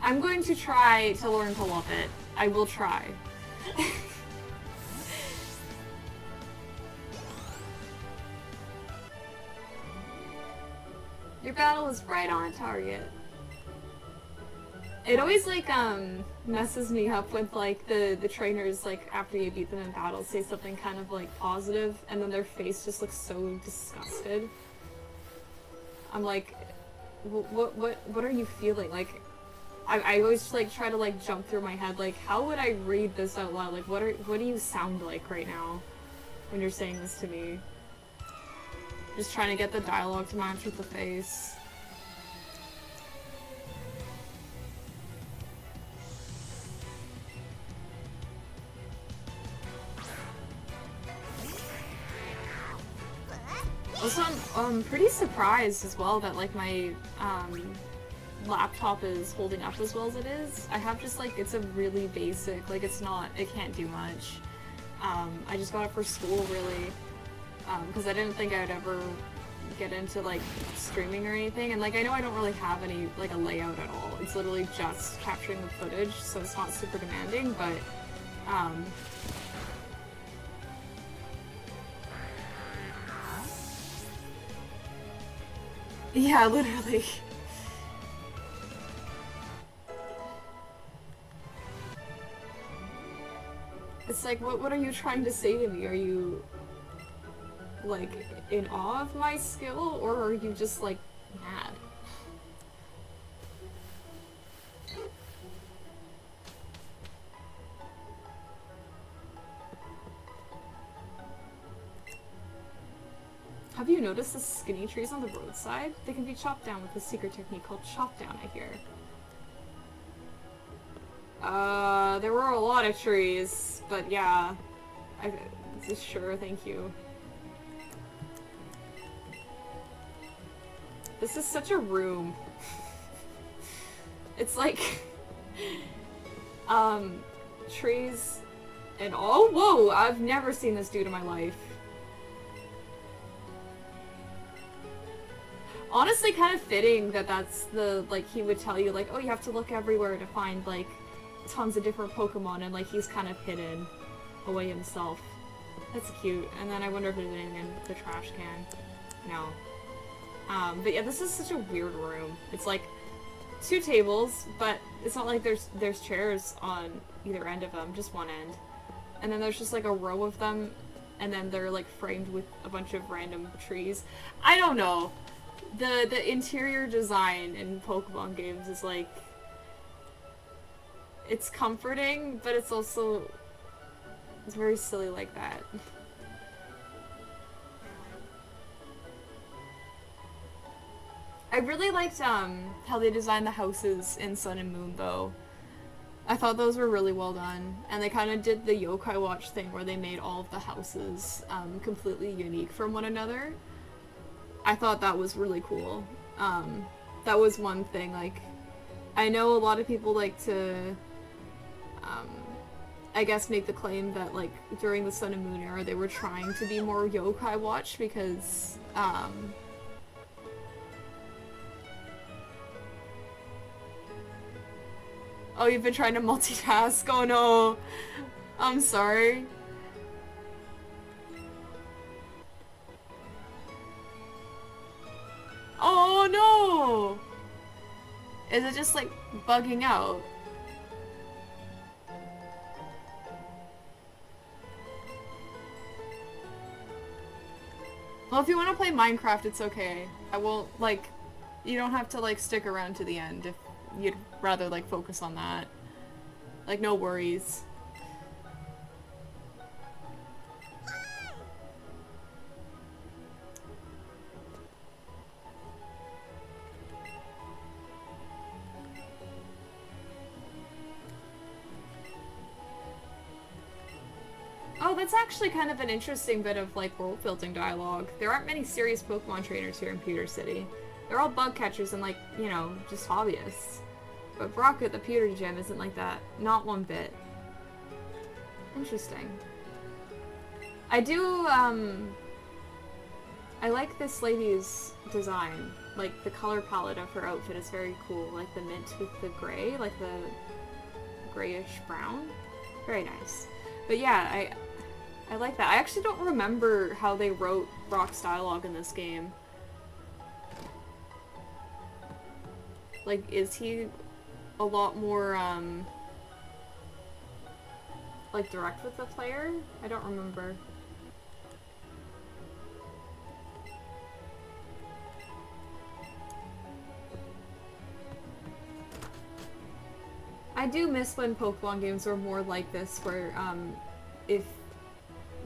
I'm going to try to learn to love it. I will try. Your battle is right on target. It always, like, messes me up with, like, the trainers, like, after you beat them in battle, say something kind of, like, positive, and then their face just looks so disgusted. I'm like, what are you feeling? Like, I always, like, try to, like, jump through my head, like, how would I read this out loud? Like, what do you sound like right now when you're saying this to me? Just trying to get the dialogue to match with the face. Also, I'm pretty surprised as well that like my laptop is holding up as well as it is. I have just like, it's a really basic, like it's not, it can't do much. I just got it for school really, because I didn't think I would ever get into like streaming or anything, and like I know I don't really have any like a layout at all. It's literally just capturing the footage, so it's not super demanding, but yeah, literally. It's like, what are you trying to say to me? Are you like in awe of my skill, or are you just like mad? Have you noticed the skinny trees on the roadside? They can be chopped down with a secret technique called chop down, I hear. There were a lot of trees, but yeah. Sure, thank you. This is such a room. It's like, trees and all. Whoa, I've never seen this dude in my life. Honestly, kind of fitting that that's the, like, he would tell you, like, oh, you have to look everywhere to find, like, tons of different Pokemon, and, like, he's kind of hidden away himself. That's cute. And then I wonder if there's anything in the trash can. No. But yeah, this is such a weird room. It's like 2 tables, but it's not like there's chairs on either end of them, just one end. And then there's just like a row of them, and then they're like framed with a bunch of random trees. I don't know. The interior design in Pokemon games is like, it's comforting, but it's also, it's very silly like that. I really liked how they designed the houses in Sun and Moon though. I thought those were really well done, and they kind of did the Yokai Watch thing where they made all of the houses completely unique from one another. I thought that was really cool. That was one thing, like, I know a lot of people like to, I guess, make the claim that, like, during the Sun and Moon era they were trying to be more Yokai Watch because, oh, you've been trying to multitask? Oh no. I'm sorry. Oh no! Is it just like bugging out? Well, if you want to play Minecraft, it's okay. I won't, like, you don't have to, like, stick around to the end if you'd rather, like, focus on that. Like, no worries. Oh, that's actually kind of an interesting bit of, like, world-building dialogue. There aren't many serious Pokemon trainers here in Pewter City. They're all bug catchers and, like, you know, just hobbyists. But Brock at the Pewter Gym isn't like that. Not one bit. Interesting. I do, I like this lady's design. Like, the color palette of her outfit is very cool. Like, the mint with the gray, like the grayish brown. Very nice. But yeah, I like that. I actually don't remember how they wrote Brock's dialogue in this game. Like, is he a lot more, like, direct with the player? I don't remember. I do miss when Pokemon games were more like this, where, if,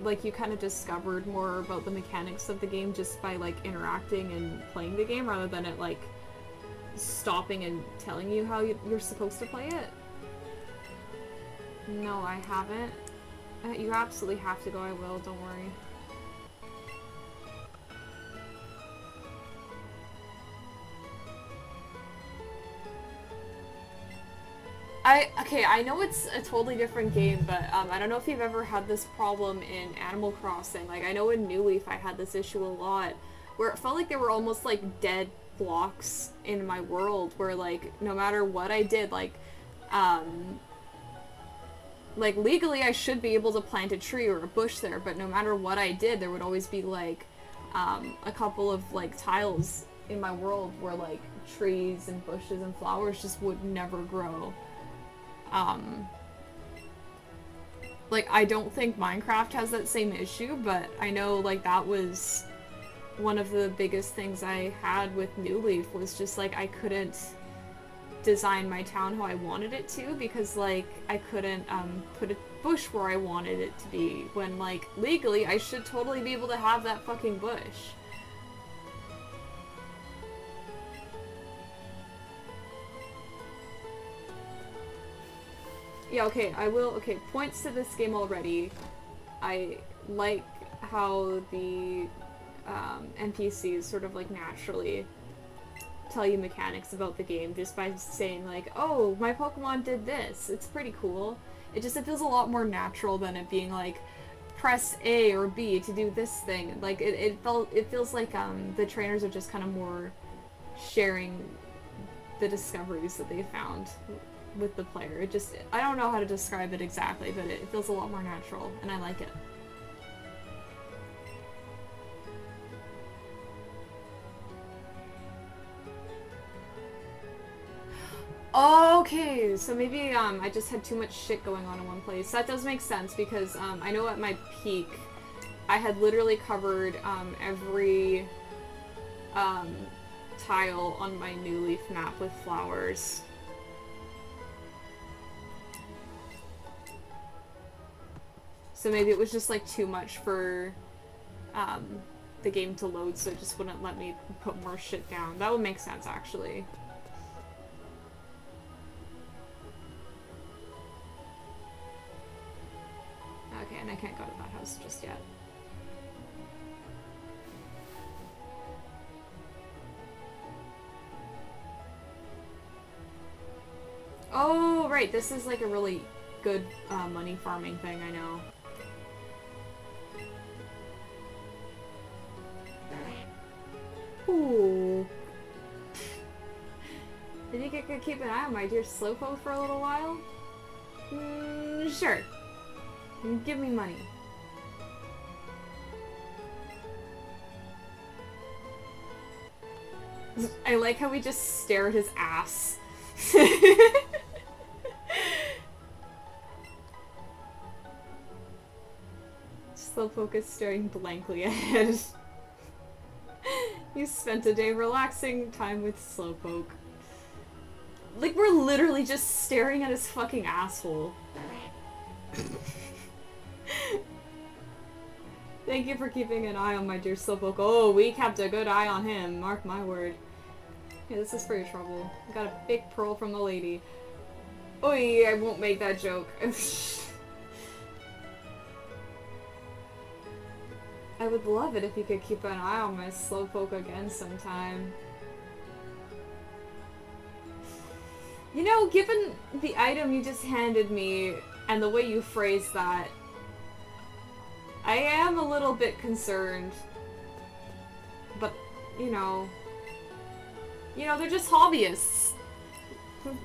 like, you kind of discovered more about the mechanics of the game just by, like, interacting and playing the game, rather than it, like, stopping and telling you how you're supposed to play it. No, I haven't. You absolutely have to go, I will, don't worry. Okay, I know it's a totally different game, but I don't know if you've ever had this problem in Animal Crossing. Like, I know in New Leaf I had this issue a lot, where it felt like there were almost, like, dead blocks in my world, where, like, no matter what I did, like, legally I should be able to plant a tree or a bush there, but no matter what I did, there would always be, like, a couple of, like, tiles in my world where, like, trees and bushes and flowers just would never grow. Like, I don't think Minecraft has that same issue, but I know, like, that was one of the biggest things I had with New Leaf, was just, like, I couldn't design my town how I wanted it to, because, like, I couldn't, put a bush where I wanted it to be, when, like, legally, I should totally be able to have that fucking bush. Yeah, okay, okay, points to this game already. I like how the NPCs sort of, like, naturally tell you mechanics about the game just by saying, like, oh, my Pokemon did this. It's pretty cool. It feels a lot more natural than it being, like, press A or B to do this thing. Like, it feels like, the trainers are just kind of more sharing the discoveries that they found with the player. I don't know how to describe it exactly, but it feels a lot more natural, and I like it. Okay, so maybe I just had too much shit going on in one place. That does make sense, because I know at my peak I had literally covered every tile on my New Leaf map with flowers. So maybe it was just, like, too much for the game to load, so it just wouldn't let me put more shit down. That would make sense, actually. Okay, and I can't go to that house just yet. Oh, right, this is, like, a really good money farming thing, I know. Ooh. I think I could keep an eye on my dear Slowpoke for a little while? Sure. Give me money. I like how we just stare at his ass. Slowpoke is staring blankly ahead. You spent a day relaxing time with Slowpoke. Like, we're literally just staring at his fucking asshole. Thank you for keeping an eye on my dear Slowpoke. Oh, we kept a good eye on him, mark my word. Hey, this is for your trouble. I got a big pearl from the lady. Oh yeah, I won't make that joke. I would love it if you could keep an eye on my Slowpoke again sometime. You know, given the item you just handed me and the way you phrased that, I am a little bit concerned. But, you know, they're just hobbyists.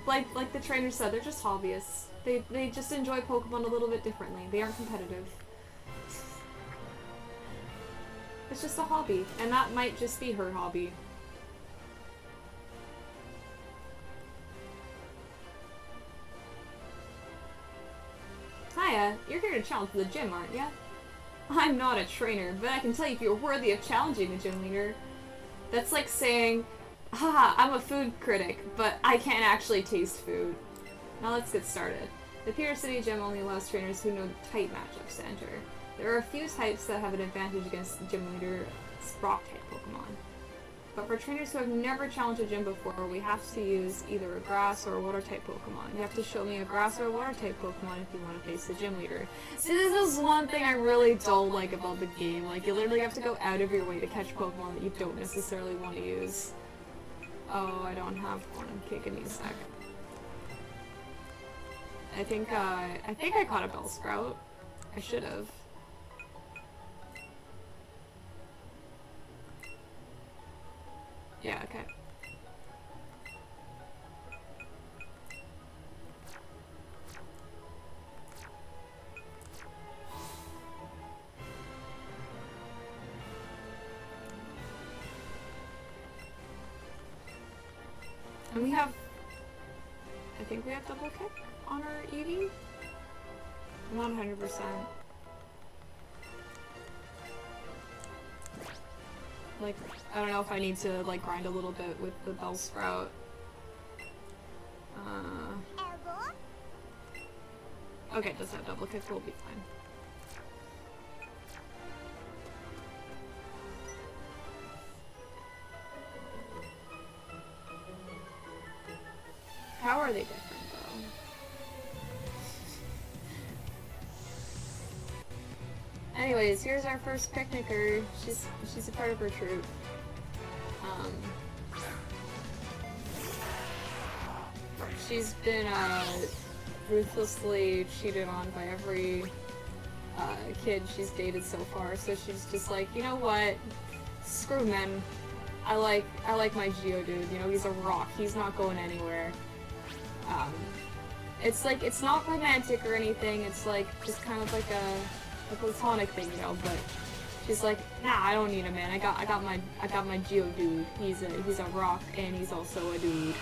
Like the trainer said, they're just hobbyists. They just enjoy Pokemon a little bit differently. They aren't competitive. It's just a hobby, and that might just be her hobby. Hiya, you're here to challenge the gym, aren't ya? I'm not a trainer, but I can tell you if you're worthy of challenging the gym leader. That's like saying, haha, I'm a food critic, but I can't actually taste food. Now let's get started. The Pewter City Gym only allows trainers who know type matchups to enter. There are a few types that have an advantage against the gym leader's rock-type Pokemon. But for trainers who have never challenged a gym before, we have to use either a grass or a water-type Pokemon. You have to show me a grass or a water-type Pokemon if you want to face the gym leader. See, this is one thing I really don't like about the game. Like, you literally have to go out of your way to catch Pokemon that you don't necessarily want to use. Oh, I don't have one. Okay, give me a sec. I think I caught a bell sprout. I should have. Yeah, okay. And we have, I think we have double kick on our Eevee? I'm not 100%. Like, I don't know if I need to, like, grind a little bit with the Bellsprout. Okay, it does have double kick, we'll be fine. How are they different, though? Anyways, here's our first Picknicker. She's a part of her troop. She's been ruthlessly cheated on by every kid she's dated so far, so she's just like, you know what? Screw men. I like my Geodude. You know, he's a rock. He's not going anywhere. It's like, it's not romantic or anything. It's like just kind of like a platonic thing, you know. But she's like, nah, I don't need a man. I got my Geodude. He's a rock and he's also a dude.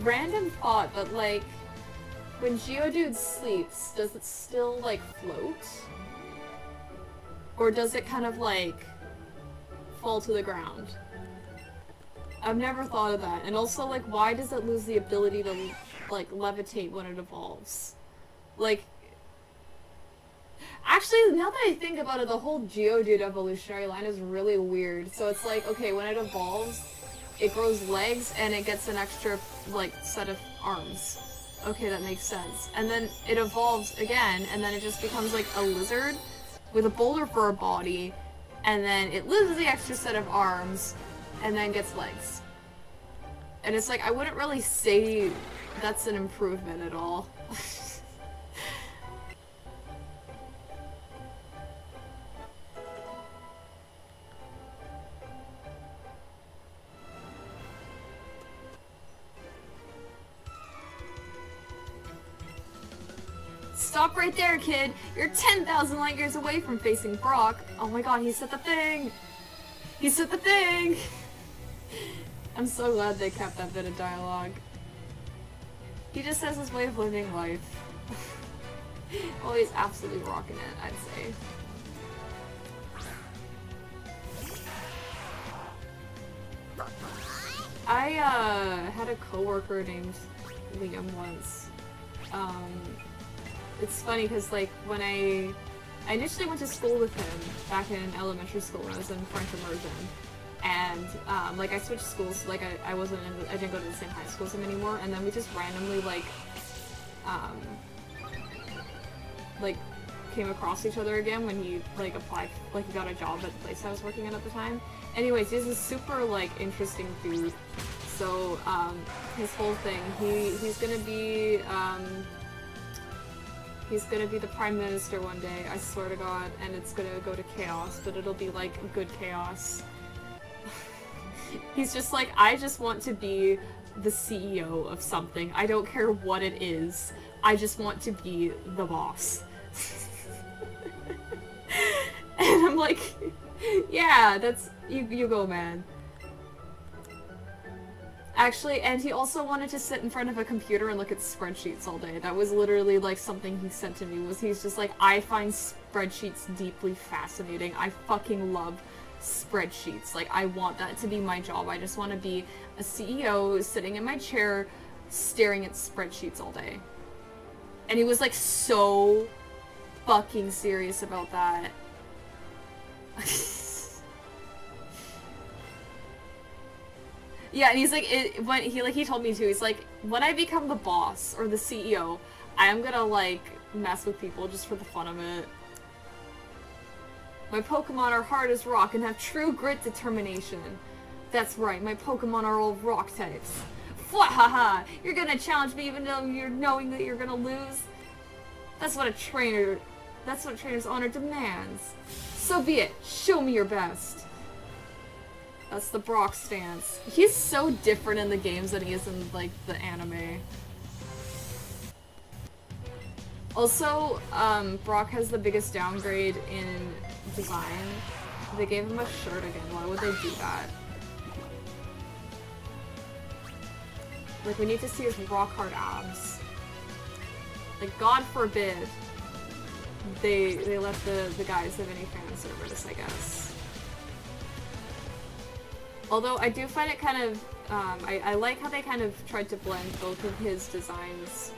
Random thought, but like, when Geodude sleeps, does it still like float? Or does it kind of like fall to the ground? I've never thought of that. And also, like, why does it lose the ability to like levitate when it evolves? Like, actually, now that I think about it, the whole Geodude evolutionary line is really weird. So it's like, okay, when it evolves, it grows legs and it gets an extra, like, set of arms. Okay, that makes sense. And then it evolves again, and then it just becomes like a lizard with a boulder for a body, and then it loses the extra set of arms, and then gets legs. And it's like, I wouldn't really say that's an improvement at all. Stop right there, kid! You're 10,000 light years away from facing Brock! Oh my god, he said the thing! He said the thing! I'm so glad they kept that bit of dialogue. He just has his way of living life. Well, he's absolutely rocking it, I'd say. I, had a coworker named Liam once. It's funny because, like, when I initially went to school with him back in elementary school when I was in French immersion, and, like, I switched schools, so, like, I didn't go to the same high school as him anymore, and then we just randomly, like, came across each other again when he, like, applied, like, he got a job at the place I was working at the time. Anyways, he's a super, like, interesting dude. So, his whole thing, he's gonna be, he's gonna be the Prime Minister one day, I swear to God, and it's gonna go to chaos, but it'll be, like, good chaos. He's just like, I just want to be the CEO of something. I don't care what it is. I just want to be the boss. And I'm like, yeah, that's, you go, man. Actually, and he also wanted to sit in front of a computer and look at spreadsheets all day. That was literally, like, something he said to me, was he's just like, I find spreadsheets deeply fascinating. I fucking love spreadsheets. Like, I want that to be my job. I just want to be a CEO sitting in my chair staring at spreadsheets all day. And he was, like, so fucking serious about that. Yeah, and he's like, when he told me to, he's like, when I become the boss or the CEO, I am gonna like mess with people just for the fun of it. My Pokemon are hard as rock and have true grit determination. That's right, my Pokemon are all rock types. Fwahaha! You're gonna challenge me even though you're knowing that you're gonna lose? That's what a trainer's honor demands. So be it. Show me your best. That's the Brock stance. He's so different in the games than he is in, like, the anime. Also, Brock has the biggest downgrade in design. They gave him a shirt again. Why would they do that? Like, we need to see his rock hard abs. Like, God forbid they let the guys have any fan service, I guess. Although I do find it kind of, I like how they kind of tried to blend both of his designs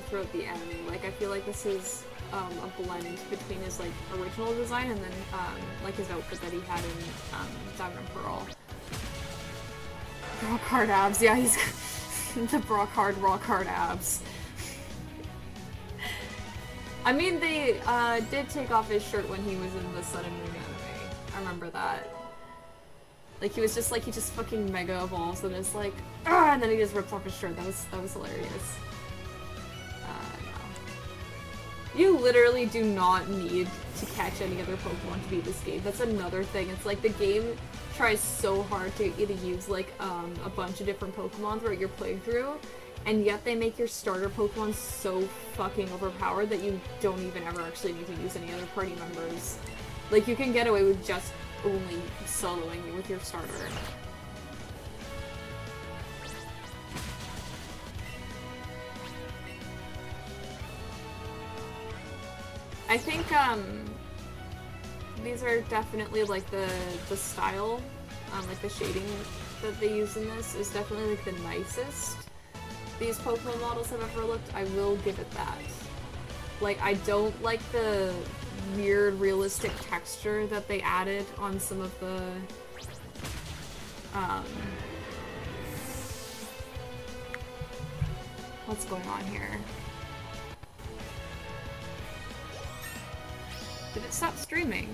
throughout the anime. Like, I feel like this is a blend between his, like, original design and then, like, his outfit that he had in Diamond and Pearl. Rock hard abs, yeah, he's the rock hard abs. I mean, they did take off his shirt when he was in the Sun and Moon anime. I remember that. Like, he was just like, he just fucking mega evolves and is like, ah, and then he just rips off his shirt. That was hilarious. No. You literally do not need to catch any other Pokemon to beat this game. That's another thing. It's like the game tries so hard to get you to use like a bunch of different Pokemon throughout your playthrough, and yet they make your starter Pokemon so fucking overpowered that you don't even ever actually need to use any other party members. Like, you can get away with just only soloing with your starter. I think, these are definitely, like, the style, like, the shading that they use in this is definitely, like, the nicest these Pokemon models have ever looked. I will give it that. Like, I don't like the weird, realistic texture that they added on some of the, what's going on here? Did it stop streaming?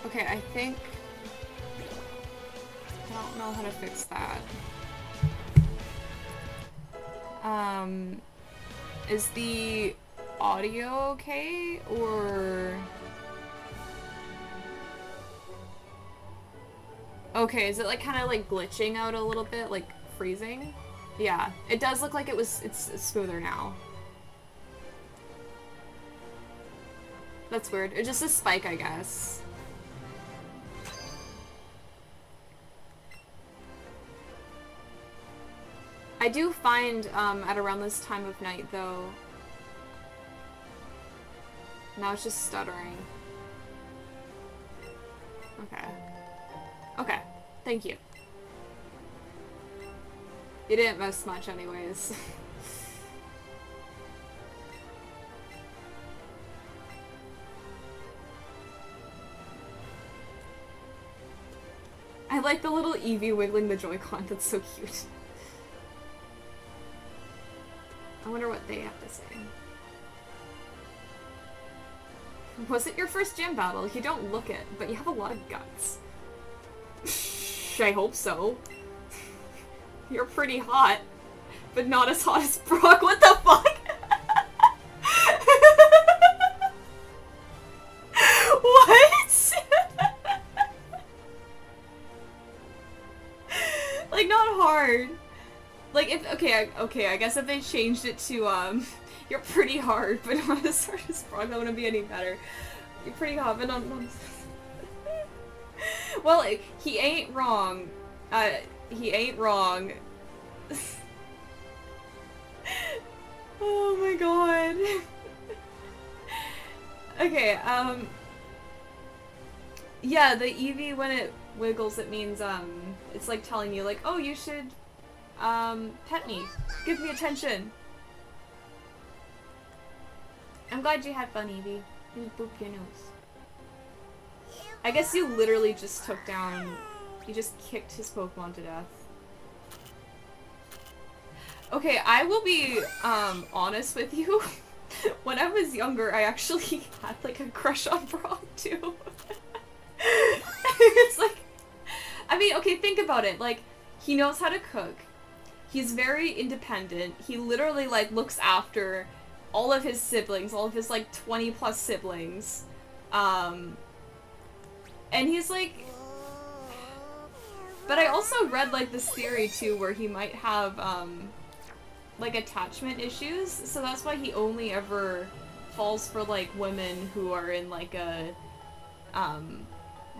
Okay, I think I don't know how to fix that. Is the audio okay, or... Okay, is it like kind of like glitching out a little bit, like freezing? Yeah, it does look like it's smoother now. That's weird. It's just a spike, I guess. I do find, at around this time of night, though... Now it's just stuttering. Okay. Okay. Thank you. You didn't miss much anyways. I like the little Eevee wiggling the Joy-Con. That's so cute. I wonder what they have to say. Was it your first gym battle? You don't look it, but you have a lot of guts. I hope so. You're pretty hot, but not as hot as Brock. What the fuck? What? Like, not hard. Like, if, okay, I guess if they changed it to, you're pretty hard, but not as hard as Brock, that wouldn't be any better. You're pretty confident on well, he ain't wrong. He ain't wrong. Oh my god. Okay, yeah, the Eevee, when it wiggles, it means, it's like telling you, like, oh, you should, pet me. Give me attention. I'm glad you had fun, Eevee. You booped your nose. I guess you literally just took down, you just kicked his Pokemon to death. Okay, I will be, honest with you. When I was younger, I actually had, like, a crush on Brock, too. It's like, I mean, okay, think about it. Like, he knows how to cook. He's very independent. He literally, like, looks after all of his siblings, all of his, like, 20-plus siblings. And he's, like... But I also read, like, this theory, too, where he might have, like, attachment issues, so that's why he only ever falls for, like, women who are in, like, a,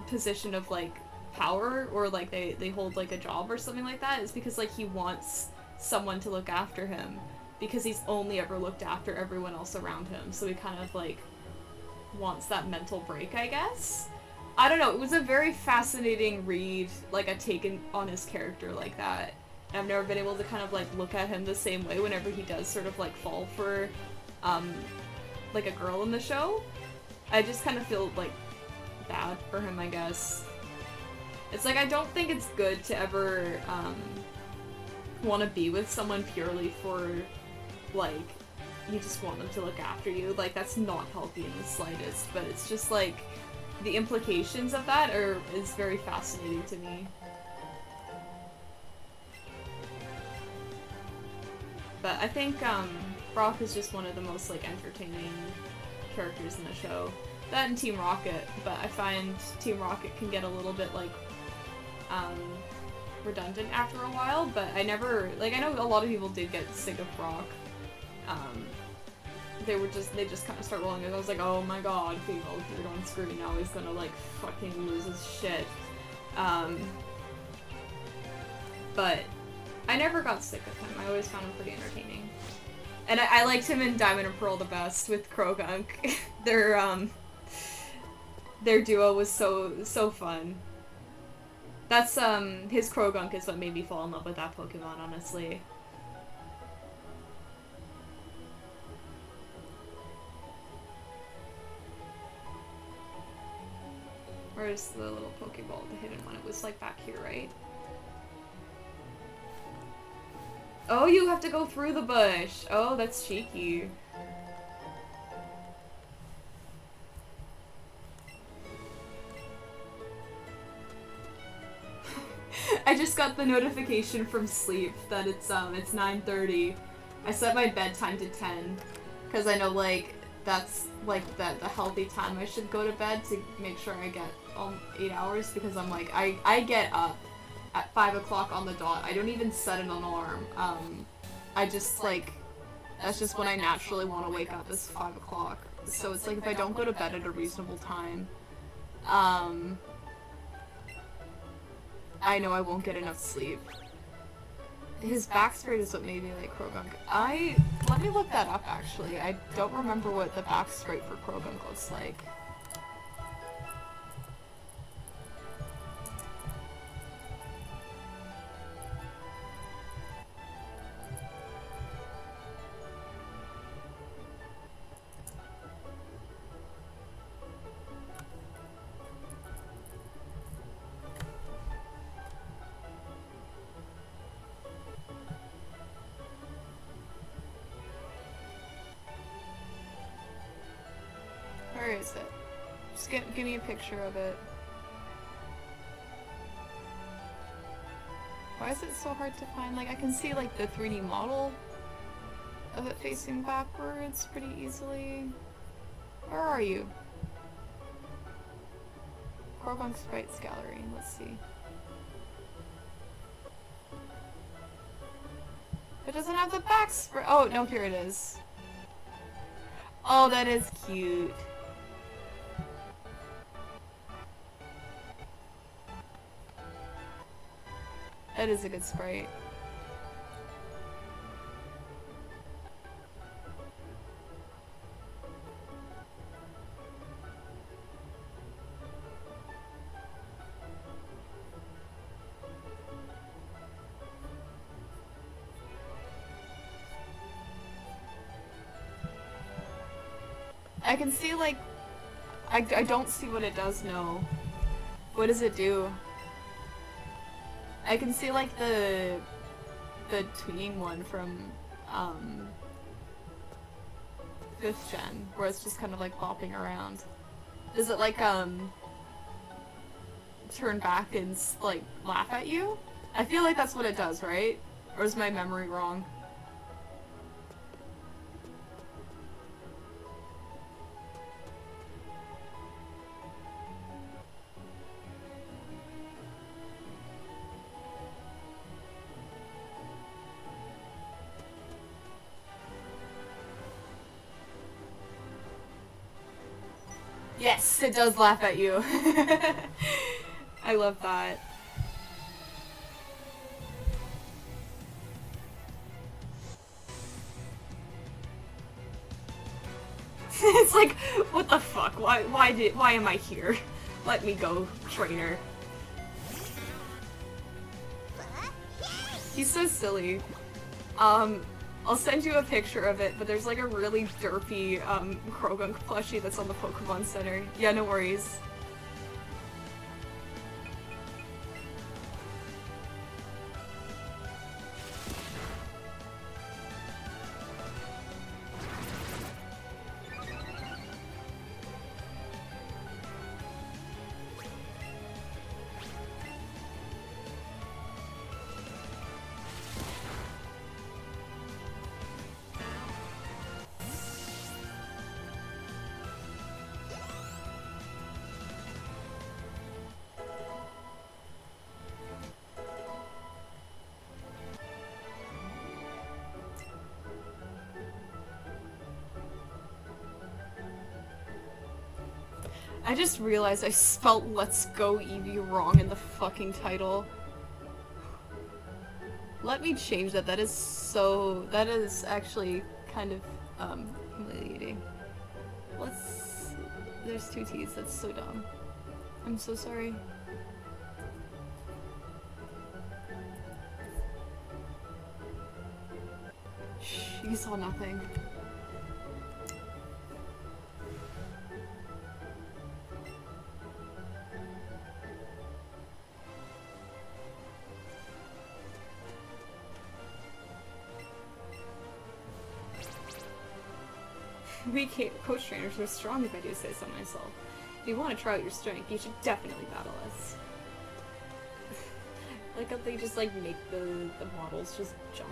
position of, like, power, or, like, they hold, like, a job or something like that, is because, like, he wants someone to look after him, because he's only ever looked after everyone else around him, so he kind of, like, wants that mental break, I guess? I don't know, it was a very fascinating read, like, a take on his character like that. I've never been able to kind of, like, look at him the same way whenever he does sort of, like, fall for, like, a girl in the show. I just kind of feel, like, bad for him, I guess. It's like, I don't think it's good to ever, want to be with someone purely for, like, you just want them to look after you. Like, that's not healthy in the slightest, but it's just, like, the implications of that is very fascinating to me. But I think, Brock is just one of the most, like, entertaining characters in the show. That and Team Rocket, but I find Team Rocket can get a little bit, like, redundant after a while, but I never, like, I know a lot of people did get sick of Brock. They just kind of start rolling, and I was like, oh my god, female dude on screen, now he's gonna, like, fucking lose his shit. But I never got sick of him. I always found him pretty entertaining. And I liked him in Diamond and Pearl the best with Krogunk. Their duo was so fun. That's, his Krogunk is what made me fall in love with that Pokemon, honestly. Where's the little Pokeball, the hidden one? It was, like, back here, right? Oh, you have to go through the bush! Oh, that's cheeky. I just got the notification from sleep that it's 9:30. I set my bedtime to 10, because I know, like, that's, like, the healthy time I should go to bed to make sure I get 8 hours, because I'm like, I get up at 5 o'clock on the dot. I don't even set an alarm. I just, like, that's just when I naturally want to wake up is 5 o'clock. So it's like, if I don't go to bed at a reasonable time, I know I won't get enough sleep. His backstraight is what made me like Krogunk. Let me look that up, actually. I don't remember what the backstraight for Krogunk looks like. Where is it? Just give me a picture of it. Why is it so hard to find? Like, I can see, like, the 3D model of it facing backwards pretty easily. Where are you? Krogunk Sprites Gallery. Let's see. It doesn't have the back sprite. Oh, no, here it is. Oh, that is cute. That is a good sprite. I can see, like, I don't see what it does, no. What does it do? I can see, like, the tween one from, 5th gen, where it's just kind of, like, bopping around. Does it, like, turn back and, like, laugh at you? I feel like that's what it does, right? Or is my memory wrong? Yes, it does laugh at you. I love that. It's like, what the fuck? Why am I here? Let me go, trainer. He's so silly. I'll send you a picture of it, but there's like a really derpy, Krogunk plushie that's on the Pokemon Center. Yeah, no worries. I just realized I spelt "Let's Go Eevee" wrong in the fucking title. Let me change that. That is actually kind of, humiliating. There's 2 T's. That's so dumb. I'm so sorry. Shh, you saw nothing. We coach trainers are strong, if I do say so myself. If you want to try out your strength, you should definitely battle us. Like how they just like make the models just jump.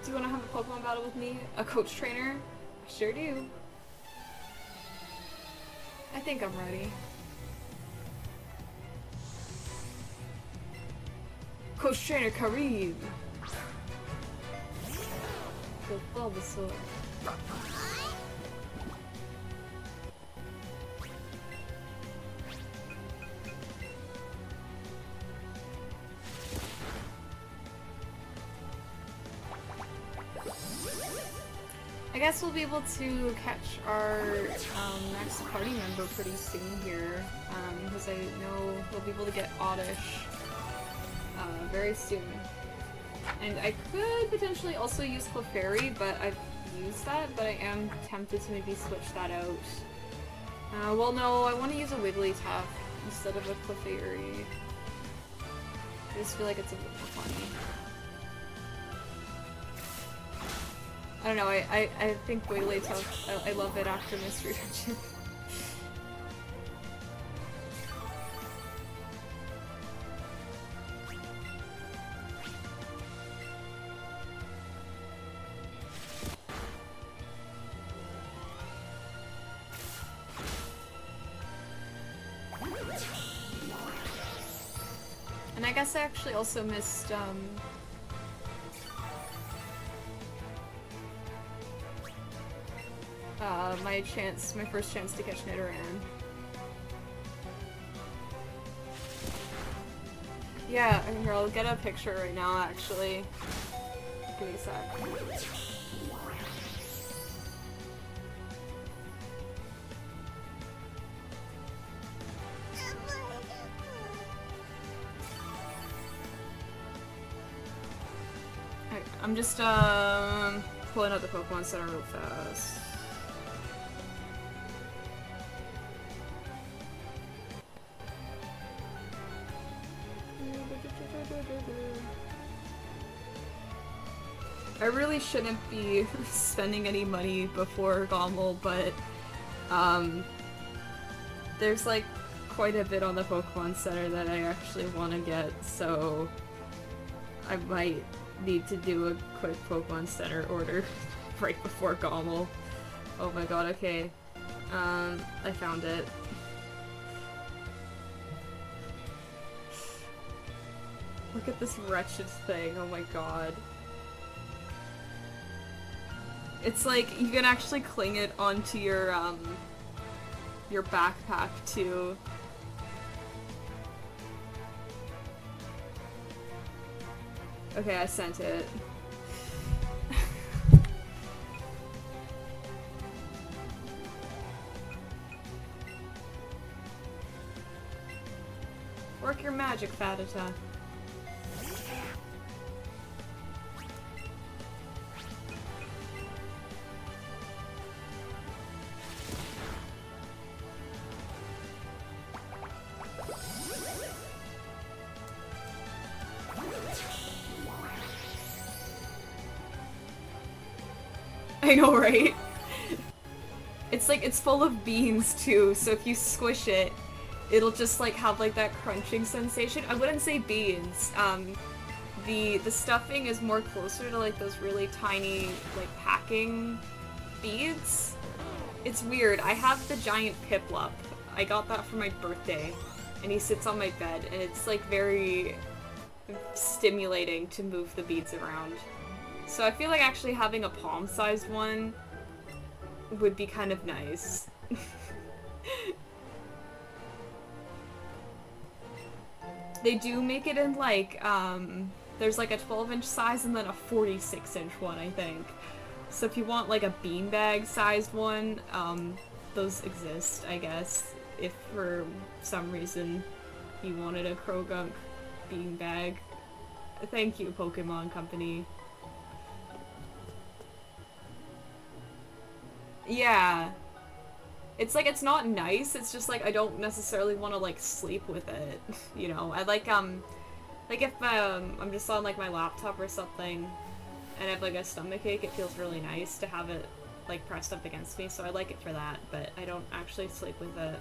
Do you want to have a Pokemon battle with me? A coach trainer? I sure do. I think I'm ready. Coach trainer Kareem! The Bulbasaur. I guess we'll be able to catch our next party member pretty soon here, because I know we'll be able to get Oddish very soon. And I could potentially also use Clefairy, but I've used that, but I am tempted to maybe switch that out. Well no, I want to use a Wigglytuff instead of a Clefairy. I just feel like it's a bit more funny. I don't know, I think Wigglytuff, I love it after Mystery Dungeon. And I guess I actually also missed, my first chance to catch Nidoran. Yeah, here, I'll get a picture right now, actually. Give me a sec. Alright, I'm just, pulling out the Pokemon Center real fast. I really shouldn't be spending any money before Gommel, but there's like quite a bit on the Pokemon Center that I actually want to get, so I might need to do a quick Pokemon Center order right before Gommel. Oh my god, okay. I found it. Look at this wretched thing, oh my god. It's like, you can actually cling it onto your backpack, too. Okay, I sent it. Work your magic, Fatata. I know, right? It's like, it's full of beans too, so if you squish it, it'll just like have like that crunching sensation. I wouldn't say beans. The stuffing is more closer to like those really tiny like packing beads. It's weird. I have the giant Piplup. I got that for my birthday, and he sits on my bed, and it's like very stimulating to move the beads around. So I feel like actually having a palm-sized one would be kind of nice. They do make it in like, there's like a 12-inch size and then a 46-inch one, I think. So if you want like a beanbag sized one, those exist, I guess. If for some reason you wanted a Krogunk beanbag. Thank you, Pokemon Company. Yeah. It's like, it's not nice, it's just like, I don't necessarily want to like sleep with it, you know? I like if I'm just on like my laptop or something, and I have like a stomachache, it feels really nice to have it like pressed up against me, so I like it for that, but I don't actually sleep with it.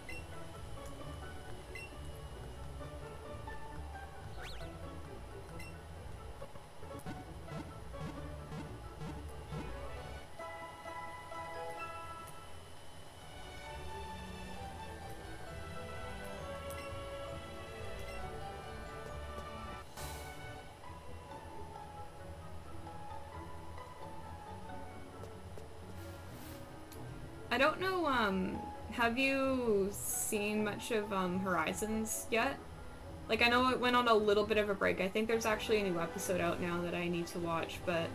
I don't know, have you seen much of, Horizons yet? Like, I know it went on a little bit of a break. I think there's actually a new episode out now that I need to watch, but,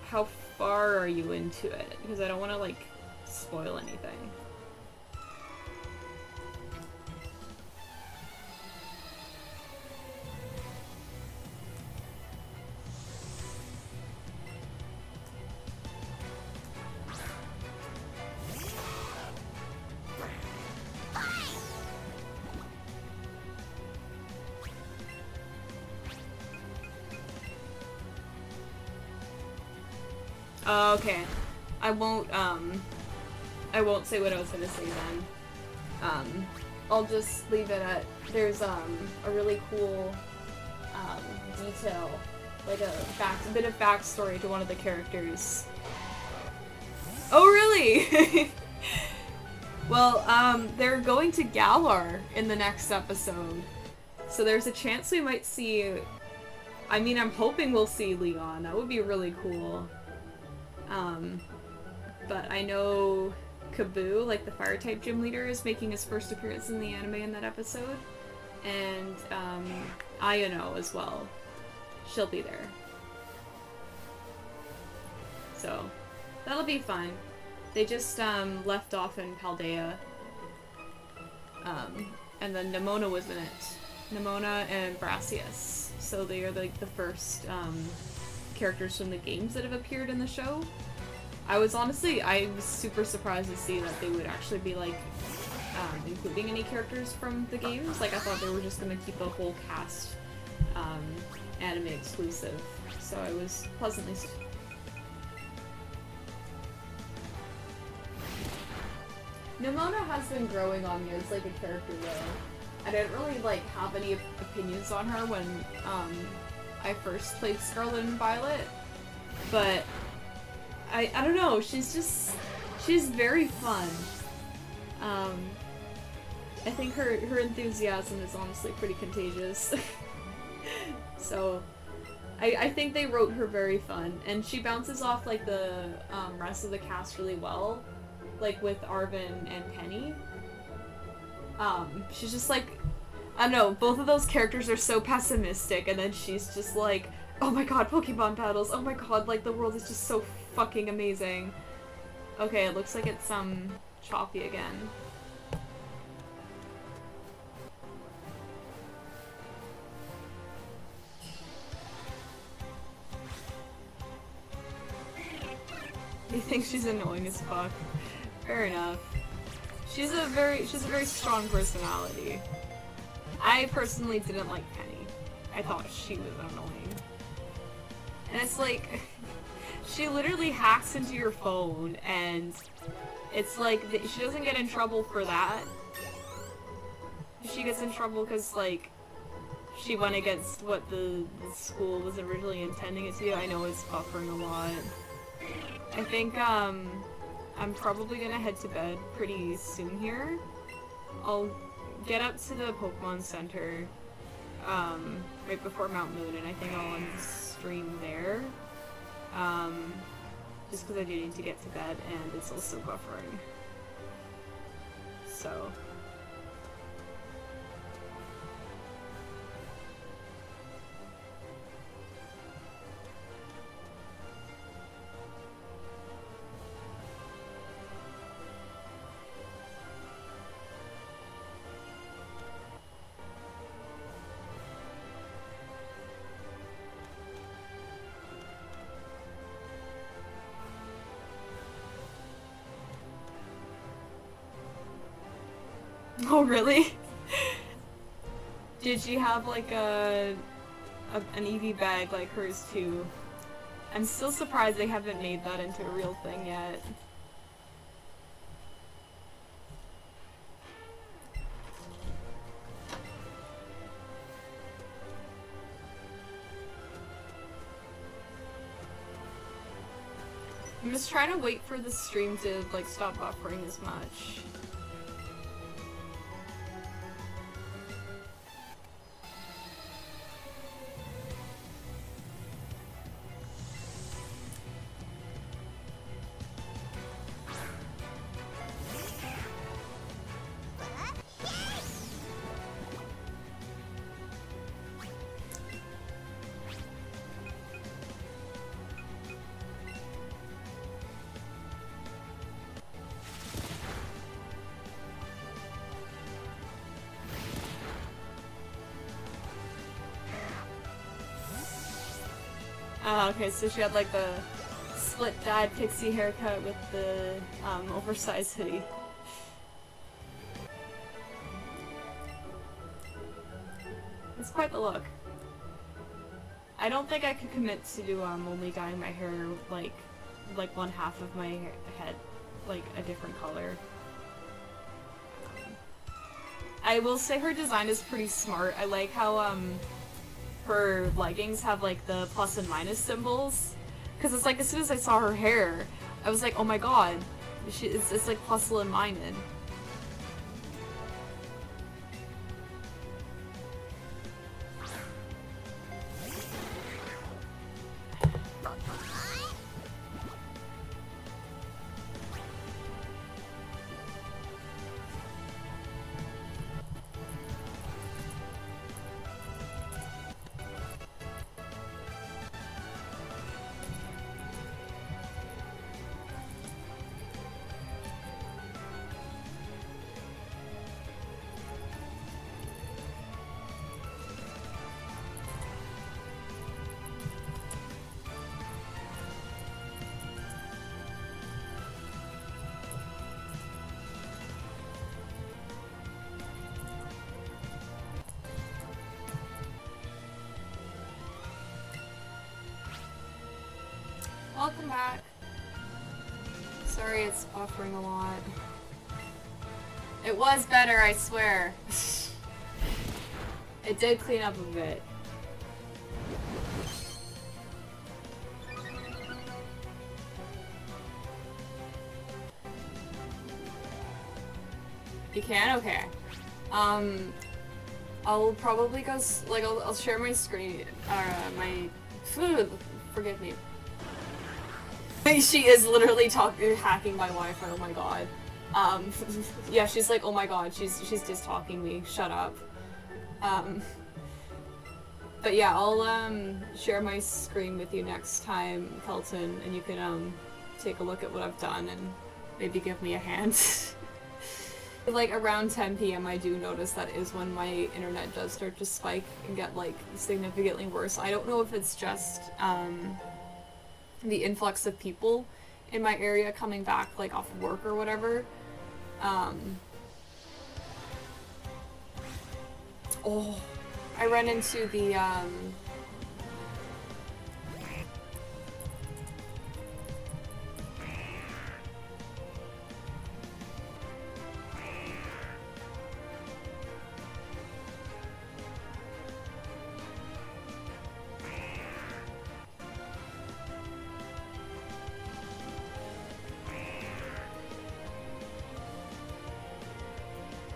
how far are you into it? Because I don't want to, like, spoil anything. Okay. I won't say what I was gonna say then. I'll just leave it at, there's, a really cool, detail, like a bit of backstory to one of the characters. Oh, really? Well, they're going to Galar in the next episode, so there's a chance we might see, I mean, I'm hoping we'll see Leon. That would be really cool. But I know Kaboo, like the fire-type gym leader, is making his first appearance in the anime in that episode. And, Ayano as well. She'll be there. So, that'll be fun. They just, left off in Paldea. And then Nimona was in it. Nimona and Brassius. So they are, like, the first, characters from the games that have appeared in the show. I was super surprised to see that they would actually be, like, including any characters from the games. Like, I thought they were just gonna keep the whole cast, anime exclusive. So I was pleasantly Nimona has been growing on me as, like, a character, though. I didn't really, like, have any opinions on her when, I first played Scarlet and Violet. But I don't know, she's very fun. I think her enthusiasm is honestly pretty contagious. So, I think they wrote her very fun, and she bounces off, like, the, rest of the cast really well, like, with Arvin and Penny. She's just, like, I don't know, both of those characters are so pessimistic, and then she's just like, oh my god, Pokemon battles, oh my god, like, the world is just so fucking amazing. Okay, it looks like it's, choppy again. He thinks she's annoying as fuck. Fair enough. She has a very strong personality. I personally didn't like Penny. I thought she was annoying. And it's like, she literally hacks into your phone, and it's like, she doesn't get in trouble for that. She gets in trouble because, like, she went against what the school was originally intending it to do. I know it's buffering a lot. I think, I'm probably gonna head to bed pretty soon here. I'll get up to the Pokemon Center, right before Mount Moon, and I think I'll end the stream there. Just because I do need to get to bed, and it's also buffering. So. Oh, really? Did she have, like, an Eevee bag like hers, too? I'm still surprised they haven't made that into a real thing yet. I'm just trying to wait for the stream to, like, stop buffering as much. Okay, so she had like the split-dyed pixie haircut with the oversized hoodie. It's quite the look. I don't think I could commit to only dyeing my hair like one half of my head like a different color. I will say her design is pretty smart. I like how her leggings have like the plus and minus symbols, because it's like as soon as I saw her hair, I was like, oh my god, it's like plus and minus. welcome back. Sorry it's buffering a lot. It was better, I swear. It did clean up a bit. You can? Okay. I'll probably go, I'll share my screen, my food, forgive me. She is literally hacking my Wi-Fi, oh my god. Yeah, she's like, oh my god, she's just talking me, shut up. But yeah, I'll, share my screen with you next time, Kelton, and you can, take a look at what I've done and maybe give me a hand. Like around 10 p.m. I do notice that is when my internet does start to spike and get like significantly worse. I don't know if it's just the influx of people in my area coming back like off work or whatever. Oh, I ran into the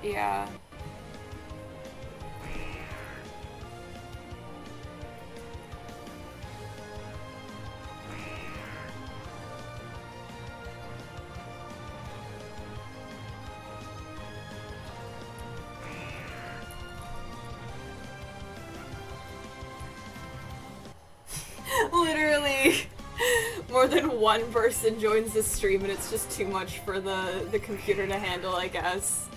yeah. Literally, more than one person joins the stream and it's just too much for the computer to handle, I guess.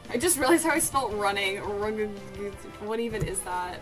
I just realized how I spelled running. What even is that?